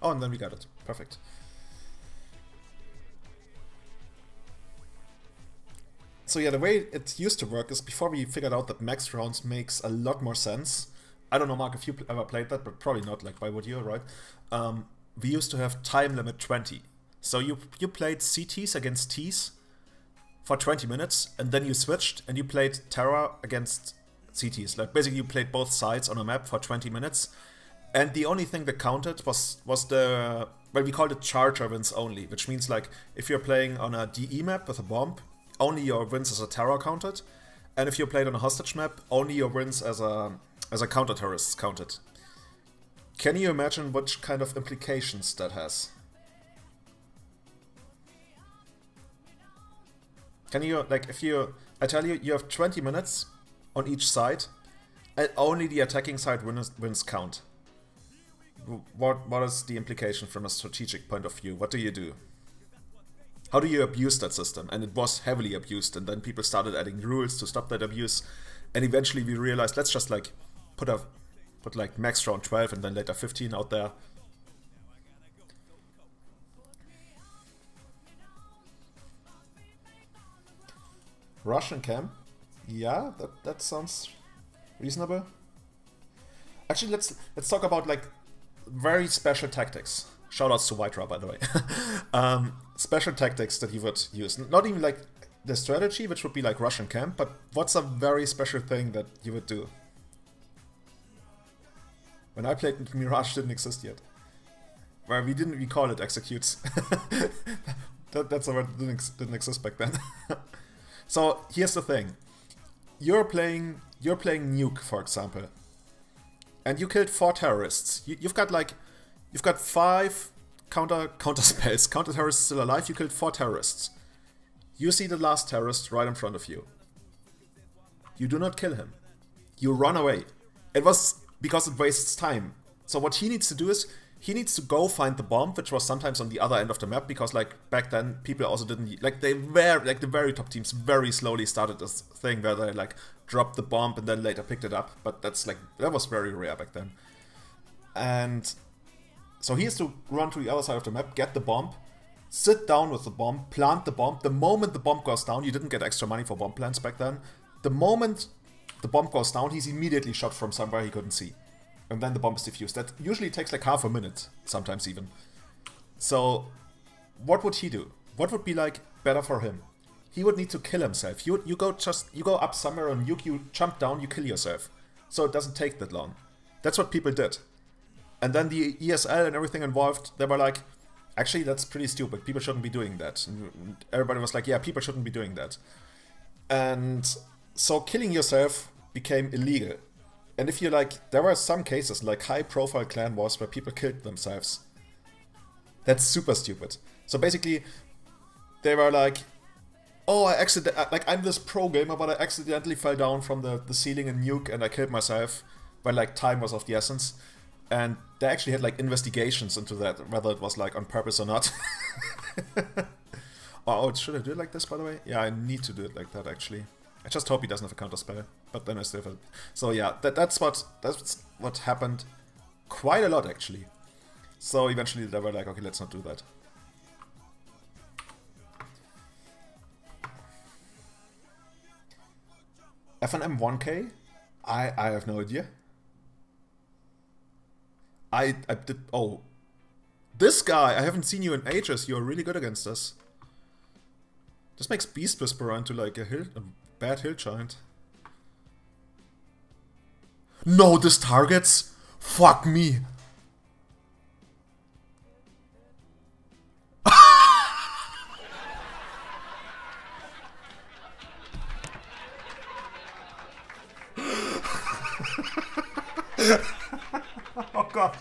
Oh, and then we got it. Perfect. So yeah, the way it used to work is before we figured out that max rounds makes a lot more sense. I don't know, Mark, if you ever played that, but probably not. Like, why would you, right? We used to have time limit 20. So you played CTs against Ts for 20 minutes, and then you switched and you played Terra against CTs. Like, basically you played both sides on a map for 20 minutes. And the only thing that counted was the, well, we called it charger wins only, which means like if you're playing on a DE map with a bomb, only your wins as a Terra counted, and if you played on a hostage map, only your wins as a counter-terrorist counted. Can you imagine which kind of implications that has? Can you, like, if you, I tell you, you have 20 minutes on each side, and only the attacking side wins count. What is the implication from a strategic point of view? What do you do? How do you abuse that system? And it was heavily abused, and then people started adding rules to stop that abuse, and eventually we realized, let's just like put like max round 12 and then later 15 out there. Russian camp? Yeah, that sounds reasonable. Actually, let's talk about like very special tactics. Shoutouts to White Raw, by the way. Special tactics that you would use. Not even like the strategy, which would be like Russian camp, but what's a very special thing that you would do? When I played, Mirage didn't exist yet. Where we call it executes. That's a word that didn't exist back then. So here's the thing. You're playing Nuke, for example. And you killed 4 terrorists. You've got 5 counter spells. Counter terrorists still alive. You killed 4 terrorists. You see the last terrorist right in front of you. You do not kill him. You run away. It was because it wastes time. So what he needs to do is he needs to go find the bomb, which was sometimes on the other end of the map, because like back then people also didn't like the very top teams very slowly started this thing where they like dropped the bomb and then later picked it up. But that was very rare back then. And so he has to run to the other side of the map, get the bomb, sit down with the bomb, plant the bomb. The moment the bomb goes down, you didn't get extra money for bomb plants back then. The moment the bomb goes down, he's immediately shot from somewhere he couldn't see. And then the bomb is defused. That usually takes like half a minute, sometimes even. So, what would he do? What would be like better for him? He would need to kill himself. You go up somewhere on Nuke, you jump down, you kill yourself. So it doesn't take that long. That's what people did. And then the ESL and everything involved, they were like, actually that's pretty stupid. People shouldn't be doing that. And everybody was like, yeah, people shouldn't be doing that. And so killing yourself became illegal. And if you like, there were some cases, like high-profile clan wars, where people killed themselves. That's super stupid. So basically, they were like, oh, I'm this pro gamer, but I accidentally fell down from the ceiling in Nuke and I killed myself, when like time was of the essence. And they actually had like investigations into that, whether it was like on purpose or not. Oh, should I do it like this, by the way? Yeah, I need to do it like that, actually. I just hope he doesn't have a counter spell, but then I still have it. So yeah, that's what happened quite a lot, actually. So eventually they were like, okay, let's not do that. FNM 1K? I have no idea. I did. Oh, this guy! I haven't seen you in ages. You're really good against us. This makes Beast Whisperer into like a bad hill giant. No, this targets. Fuck me. Oh god.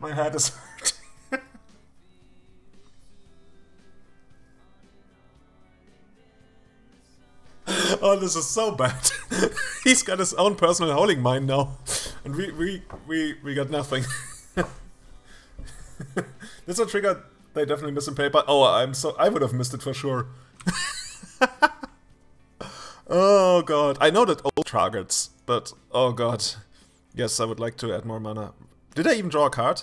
My head is hurting. Oh, this is so bad. He's got his own personal howling mine now. And we got nothing. This is a trigger they definitely missed in paper. Oh, I would have missed it for sure. Oh god. I know that old targets, but oh god. Yes, I would like to add more mana. Did I even draw a card?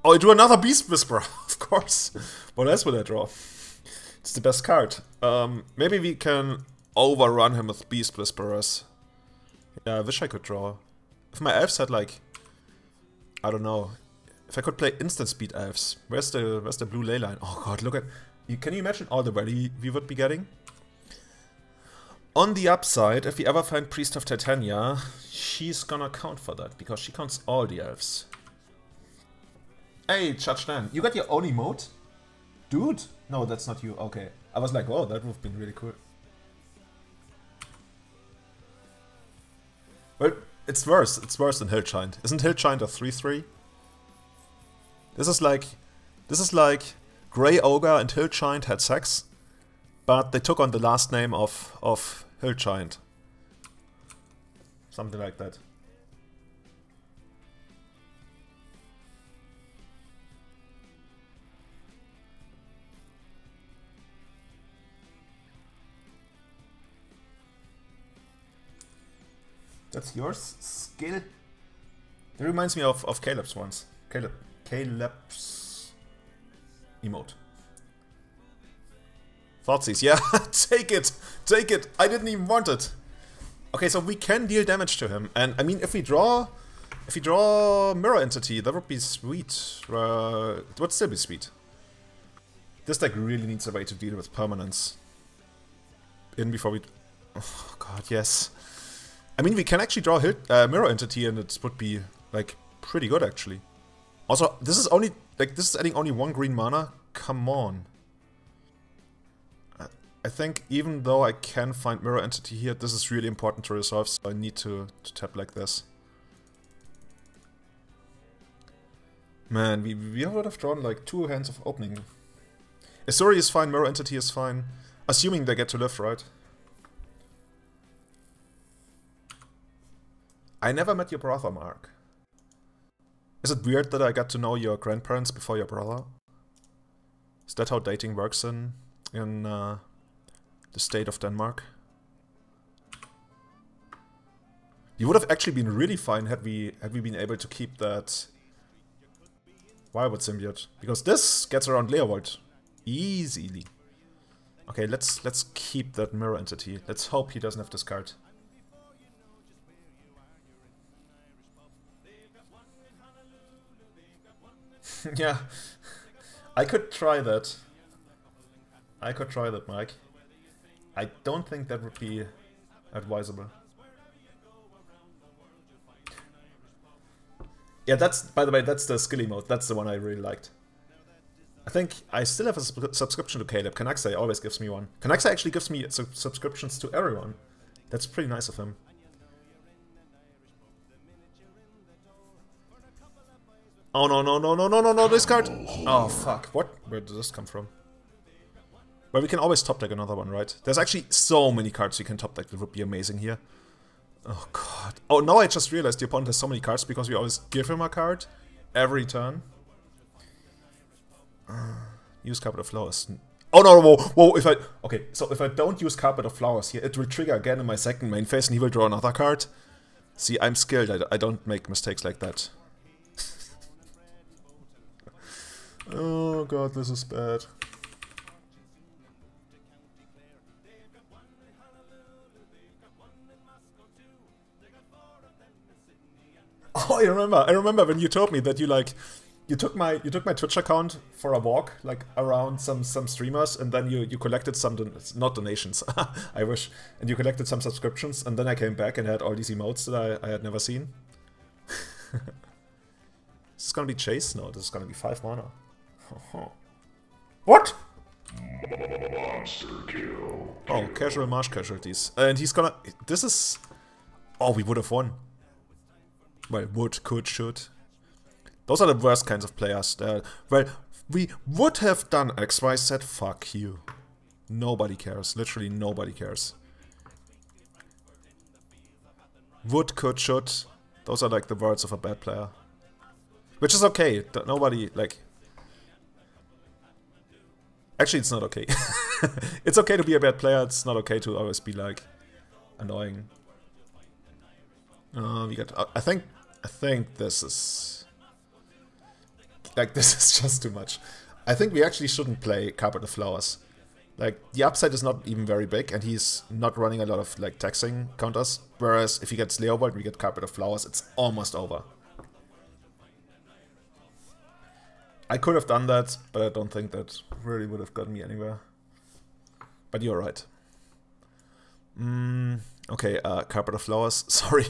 Oh, I drew another Beast Whisperer, of course. What else would I draw? It's the best card. Maybe we can overrun him with Beast Whisperers. Yeah, I wish I could draw. If my elves had like, I don't know, if I could play instant speed elves. Where's the blue ley line? Oh god, look at, can you imagine all the value we would be getting? On the upside, if we ever find Priest of Titania, she's gonna count for that, because she counts all the elves. Hey, Judge Dan, you got your own emote? Dude? No, that's not you. Okay. I was like, whoa, that would have been really cool. Well, it's worse. It's worse than Hillchind. Isn't Hillchind a 3/3? This is like Grey Ogre and Hillchind had sex, but they took on the last name of Hillchind. Something like that. That's yours? Skill? It reminds me of Caleb's once. Caleb's emote. Thoughtseize, yeah, take it! Take it! I didn't even want it! Okay, so we can deal damage to him. And I mean, if we draw Mirror Entity, that would be sweet. It would still be sweet. This deck really needs a way to deal with permanence. In before we... Oh god, yes. I mean, we can actually draw Mirror Entity and it would be, like, pretty good, actually. Also, this is only, like, this is adding only 1 green mana? Come on. I think, even though I can find Mirror Entity here, this is really important to resolve, so I need to tap like this. Man, we would have drawn, like, 2 hands of opening. Azuri is fine, Mirror Entity is fine. Assuming they get to live, right? I never met your brother, Mark. Is it weird that I got to know your grandparents before your brother? Is that how dating works in the state of Denmark? You would have actually been really fine had we been able to keep that Wirewood symbiote, because this gets around Leovold easily. Okay, let's keep that Mirror Entity. Let's hope he doesn't have this card. Yeah, I could try that. I could try that, Mike. I don't think that would be advisable. Yeah, that's, by the way, that's the skilly mode. That's the one I really liked. I think I still have a subscription to Caleb. Kanaxai always gives me one. Kanaxai actually gives me subscriptions to everyone. That's pretty nice of him. Oh no, this card! Oh fuck, what? Where did this come from? Well, we can always top deck another one, right? There's actually so many cards you can top deck that would be amazing here. Oh god. Oh, now I just realized the opponent has so many cards because we always give him a card every turn. Use Carpet of Flowers. Oh no, whoa, okay, so if I don't use Carpet of Flowers here, it will trigger again in my second main phase and he will draw another card. See, I'm skilled, I don't make mistakes like that. Oh god, this is bad. Oh, I remember when you told me that you took my Twitch account for a walk, like around some streamers, and then you collected some not donations, I wish, and you collected some subscriptions, and then I came back and had all these emotes that I had never seen. Is this gonna be Chase? No, this is gonna be 5 mana. What? Monster kill. Oh, casual marsh casualties. And he's gonna... This is... Oh, we would have won. Well, would, could, should. Those are the worst kinds of players. Well, we would have done XYZ. Fuck you. Nobody cares. Literally nobody cares. Would, could, should. Those are like the words of a bad player. Which is okay. Nobody, like... Actually, it's not okay. It's okay to be a bad player, it's not okay to always be, like, annoying. We got. I think this is like this is just too much. I think we actually shouldn't play Carpet of Flowers. Like the upside is not even very big, and he's not running a lot of like taxing counters. Whereas if he gets Leovold, we get Carpet of Flowers. It's almost over. I could have done that, but I don't think that really would have gotten me anywhere. But you're right. Okay, Carpet of Flowers. Sorry,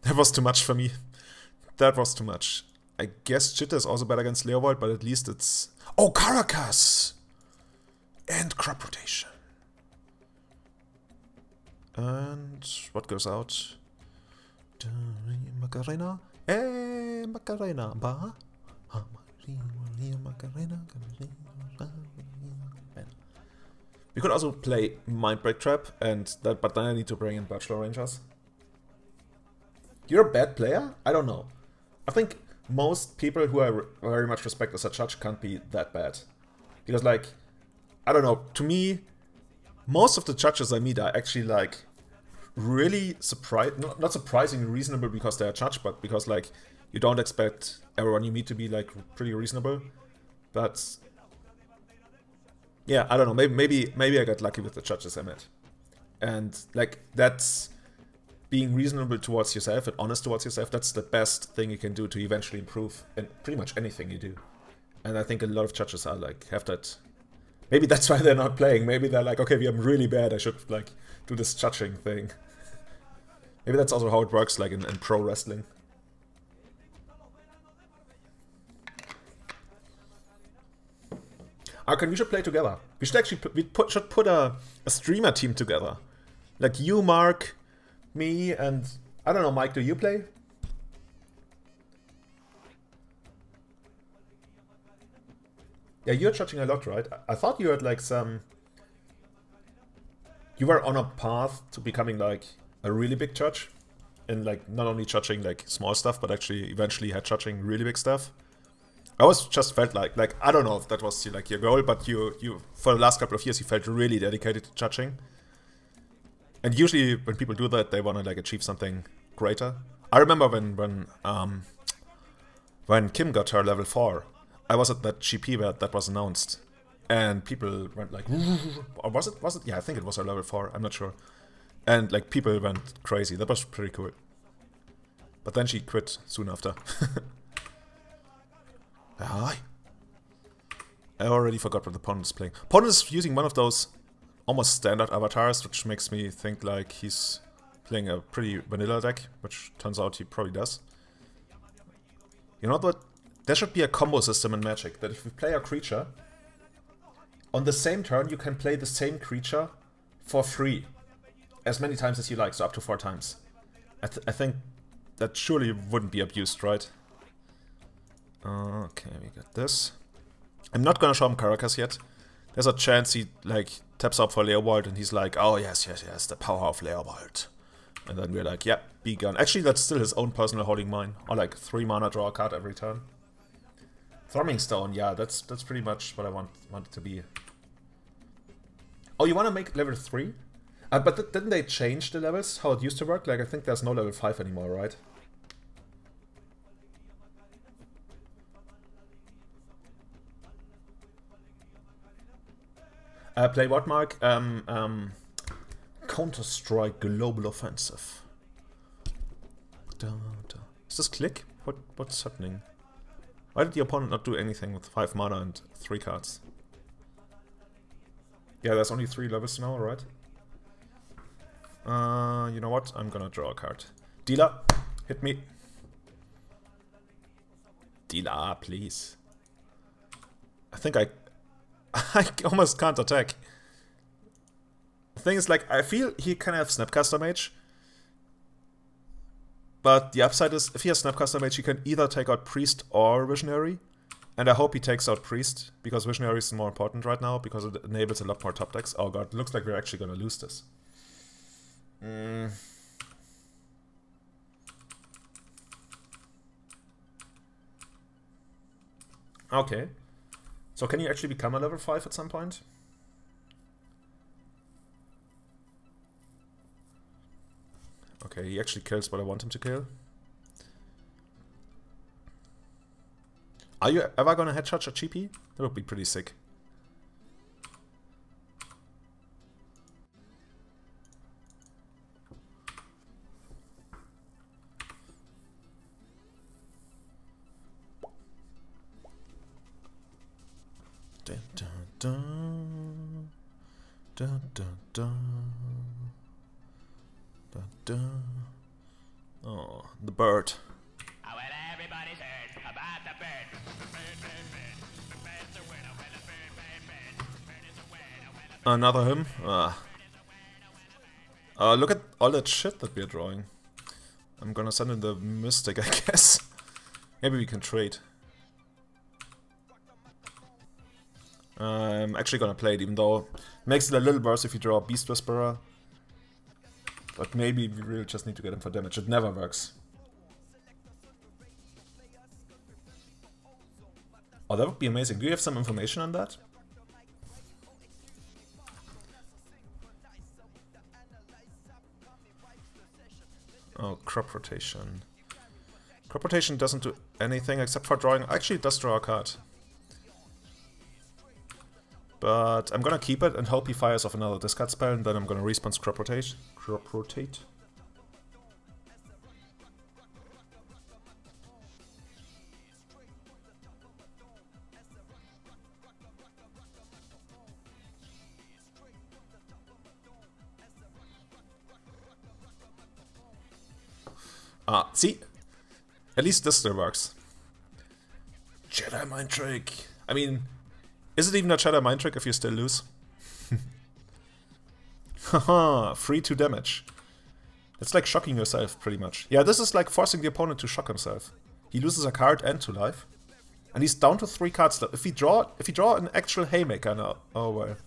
that was too much for me. That was too much. I guess Chitta is also better against Leovold, but at least it's... Oh, Caracas! And crop rotation. And what goes out? Macarena. Macarena. We could also play Mindbreak Trap, and that, but then I need to bring in Bachelor Rangers. You're a bad player? I don't know. I think most people who I very much respect as a judge can't be that bad. Because, like, I don't know, to me, most of the judges I meet are actually, like, really not surprisingly reasonable because they're a judge, but because, like, you don't expect everyone you meet to be, like, pretty reasonable. But yeah, I don't know, maybe I got lucky with the judges I met. And, like, that's being reasonable towards yourself and honest towards yourself. That's the best thing you can do to eventually improve in pretty much anything you do. And I think a lot of judges are, like, have that. Maybe that's why they're not playing. Maybe they're like, okay, I'm really bad, I should, like, do this judging thing. Maybe that's also how it works, like, in pro wrestling. Arkan, we should play together. We should actually put a streamer team together. Like you, Mark, me, and... I don't know, Mike, do you play? Yeah, you're judging a lot, right? I thought you had, like, some... You were on a path to becoming, like, a really big judge. And, like, not only judging, like, small stuff, but actually eventually had judging really big stuff. I always just felt like I don't know if that was like your goal, but you for the last couple of years you felt really dedicated to judging. And usually when people do that, they want to like achieve something greater. I remember when Kim got her level 4, I was at that GP where that was announced, and people went like, or was it? Yeah, I think it was her level 4. I'm not sure. And like people went crazy. That was pretty cool. But then she quit soon after. I already forgot what the opponent is playing. Opponent is using one of those almost standard avatars, which makes me think like he's playing a pretty vanilla deck, which turns out he probably does. You know what? There should be a combo system in Magic, that if you play a creature, on the same turn you can play the same creature for free. As many times as you like, so up to 4 times. I think that surely wouldn't be abused, right? Okay, we got this. I'm not gonna show him Caracas yet. There's a chance he, like, taps up for Leovold and he's like, oh yes, the power of Leovold. And then we're like, yeah, be gone. Actually, that's still his own personal holding mine. Or like 3 mana, draw a card every turn. Thrumming Stone, yeah, that's pretty much what I want it to be. Oh, you wanna make level 3? But didn't they change the levels, how it used to work? Like, I think there's no level 5 anymore, right? Play what, Mark? Counter-Strike Global Offensive. Is this click? What's happening? Why did the opponent not do anything with 5 mana and 3 cards? Yeah, there's only 3 levels now, right? You know what? I'm gonna draw a card. Dealer, hit me. Dealer, please. I think I almost can't attack. The thing is, like, I feel he can have Snapcaster Mage. But the upside is, if he has Snapcaster Mage, he can either take out Priest or Visionary. And I hope he takes out Priest, because Visionary is more important right now, because it enables a lot more top decks. Oh god, looks like we're actually gonna lose this. Okay. So can you actually become a level 5 at some point? Okay, he actually kills what I want him to kill. Are you ever gonna headshot a GP? That would be pretty sick. Dun, dun, dun. Dun, dun, dun. Dun, dun. Oh, the bird. Another him? Ah. Look at all that shit that we're drawing. I'm gonna send in the Mystic, I guess. Maybe we can trade. I'm actually gonna play it, even though it makes it a little worse if you draw a Beast Whisperer. But maybe we really just need to get him for damage. It never works. Oh, that would be amazing. Do you have some information on that? Oh, crop rotation. Crop rotation doesn't do anything except for drawing. Actually, it does draw a card. But I'm gonna keep it and hope he fires off another discard spell, and then I'm gonna respawn crop rotate. Crop rotate. Ah, see? At least this still works. Jedi Mind Trick. I mean, is it even a Jedi Mind Trick if you still lose? Haha, free 2 damage. It's like shocking yourself, pretty much. Yeah, this is like forcing the opponent to shock himself. He loses a card and 2 life. And he's down to 3 cards left. If you draw an actual Haymaker now... Oh well.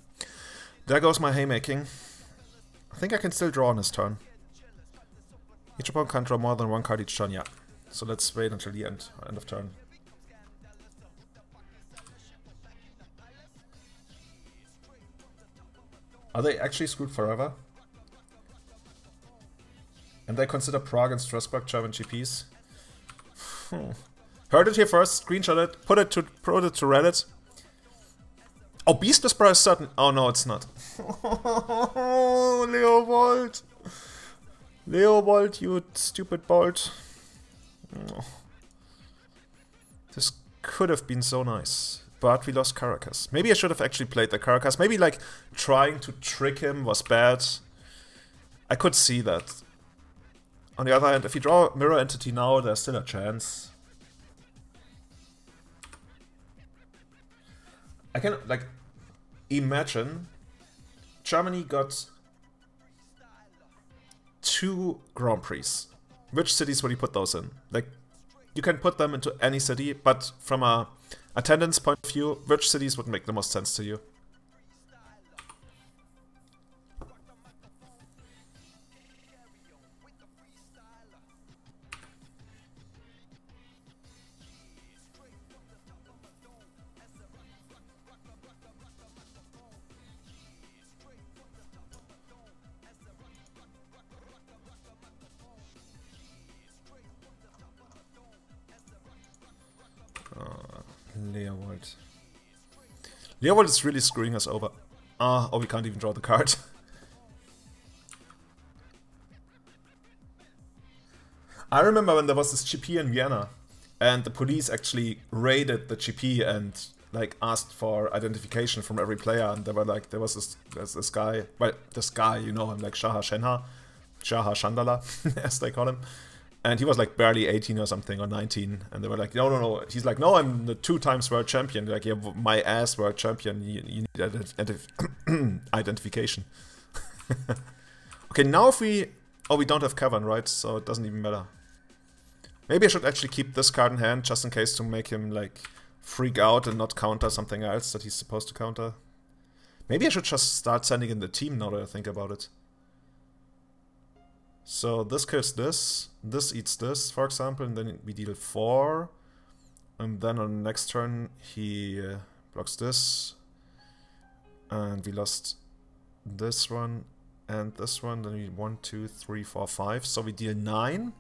There goes my haymaking. I think I can still draw on his turn. Each opponent can't draw more than 1 card each turn, yeah. So let's wait until the end of turn. Are they actually screwed forever? And they consider Prague and Strasbourg German GPs? Heard it here first, screenshot it, put it to Reddit. Oh, Beast Whisperer is certain. Oh no, it's not. Leovold! Leovold, you stupid bolt. Oh. This could have been so nice. But we lost Caracas. Maybe I should have actually played the Caracas. Maybe like trying to trick him was bad. I could see that. On the other hand, if you draw Mirror Entity now, there's still a chance. I can, like, imagine Germany got 2 Grand Prix. Which cities would you put those in? Like, you can put them into any city, but from a attendance point of view, which cities would make the most sense to you? Leovold. Leovold is really screwing us over. Oh, we can't even draw the card. I remember when there was this GP in Vienna, and the police actually raided the GP and like asked for identification from every player, and they were like, there was this guy, well, this guy, you know him, like Shaha Chandala, as they call him. And he was like barely 18 or something, or 19. And they were like, no, no, no. He's like, no, I'm the 2 times world champion. They're like, yeah, my ass world champion. You need identification. Okay, now if we... Oh, we don't have Cavern, right? So it doesn't even matter. Maybe I should actually keep this card in hand, just in case to make him, like, freak out and not counter something else that he's supposed to counter. Maybe I should just start sending in the team now that I think about it. So this kills this eats this, for example, and then we deal 4. And then on the next turn he blocks this. And we lost this one. and this one, then we need 1, 2, 3, 4, 5. So we deal 9.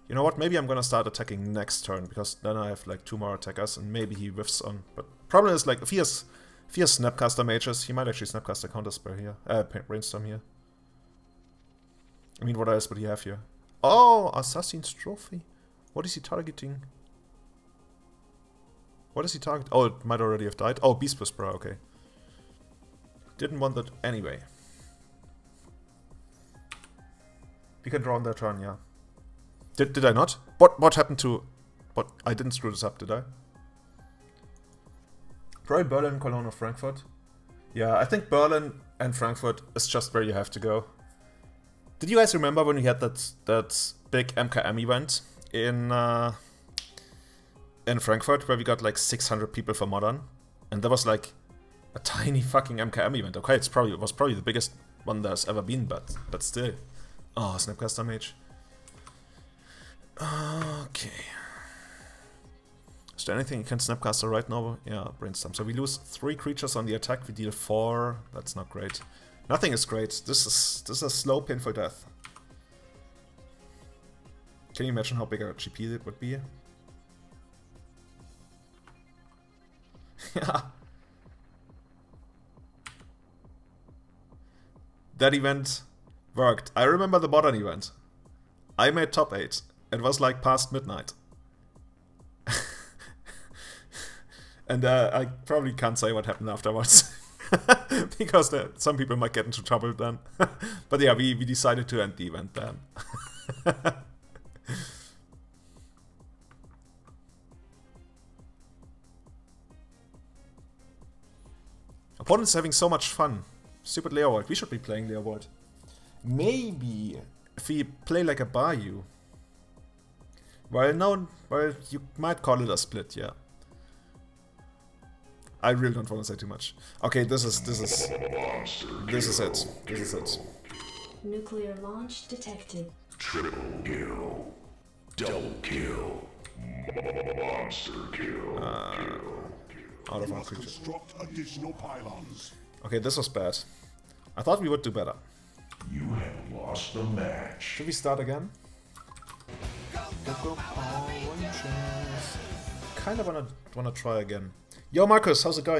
You know what? Maybe I'm gonna start attacking next turn, because then I have like 2 more attackers, and maybe he whiffs on. But problem is, like, if he has Snapcaster mages, he might actually Snapcaster Counter Spell here. Brainstorm here. I mean, what else would he have here? Oh, Assassin's Trophy. What is he targeting? What is he targeting? Oh, it might already have died. Oh, Beast Whisperer, okay. Didn't want that anyway. We can draw on their turn, yeah. Did I not? What happened to... What? I didn't screw this up, did I? Probably Berlin, Cologne, or Frankfurt. Yeah, I think Berlin and Frankfurt is just where you have to go. Did you guys remember when we had that big MKM event in Frankfurt, where we got like 600 people for Modern? And there was like a tiny fucking MKM event. Okay, it was probably the biggest one there's ever been, but still. Oh, Snapcaster Mage. Okay. Is there anything you can Snapcaster right now? Yeah, Brainstorm. So we lose 3 creatures on the attack, we deal 4. That's not great. Nothing is great. This is a slow, painful death. Can you imagine how big a GP it would be? Yeah. That event worked. I remember the Modern event. I made top 8. It was like past midnight. And I probably can't say what happened afterwards. Because some people might get into trouble then. But yeah, we decided to end the event then. Opponent's having so much fun. Stupid Leovold. We should be playing Leovold. Maybe if we play like a Bayou. Well, no, well, you might call it a split, yeah. I really don't want to say too much. Okay, this is it. Nuclear launch detected. Triple kill. Double kill. Monster kill. Out of our creatures. Construct additional pylons. Okay, this was bad. I thought we would do better. You have lost the match. Should we start again? Kinda wanna try again. Yo Marcus, how's it going?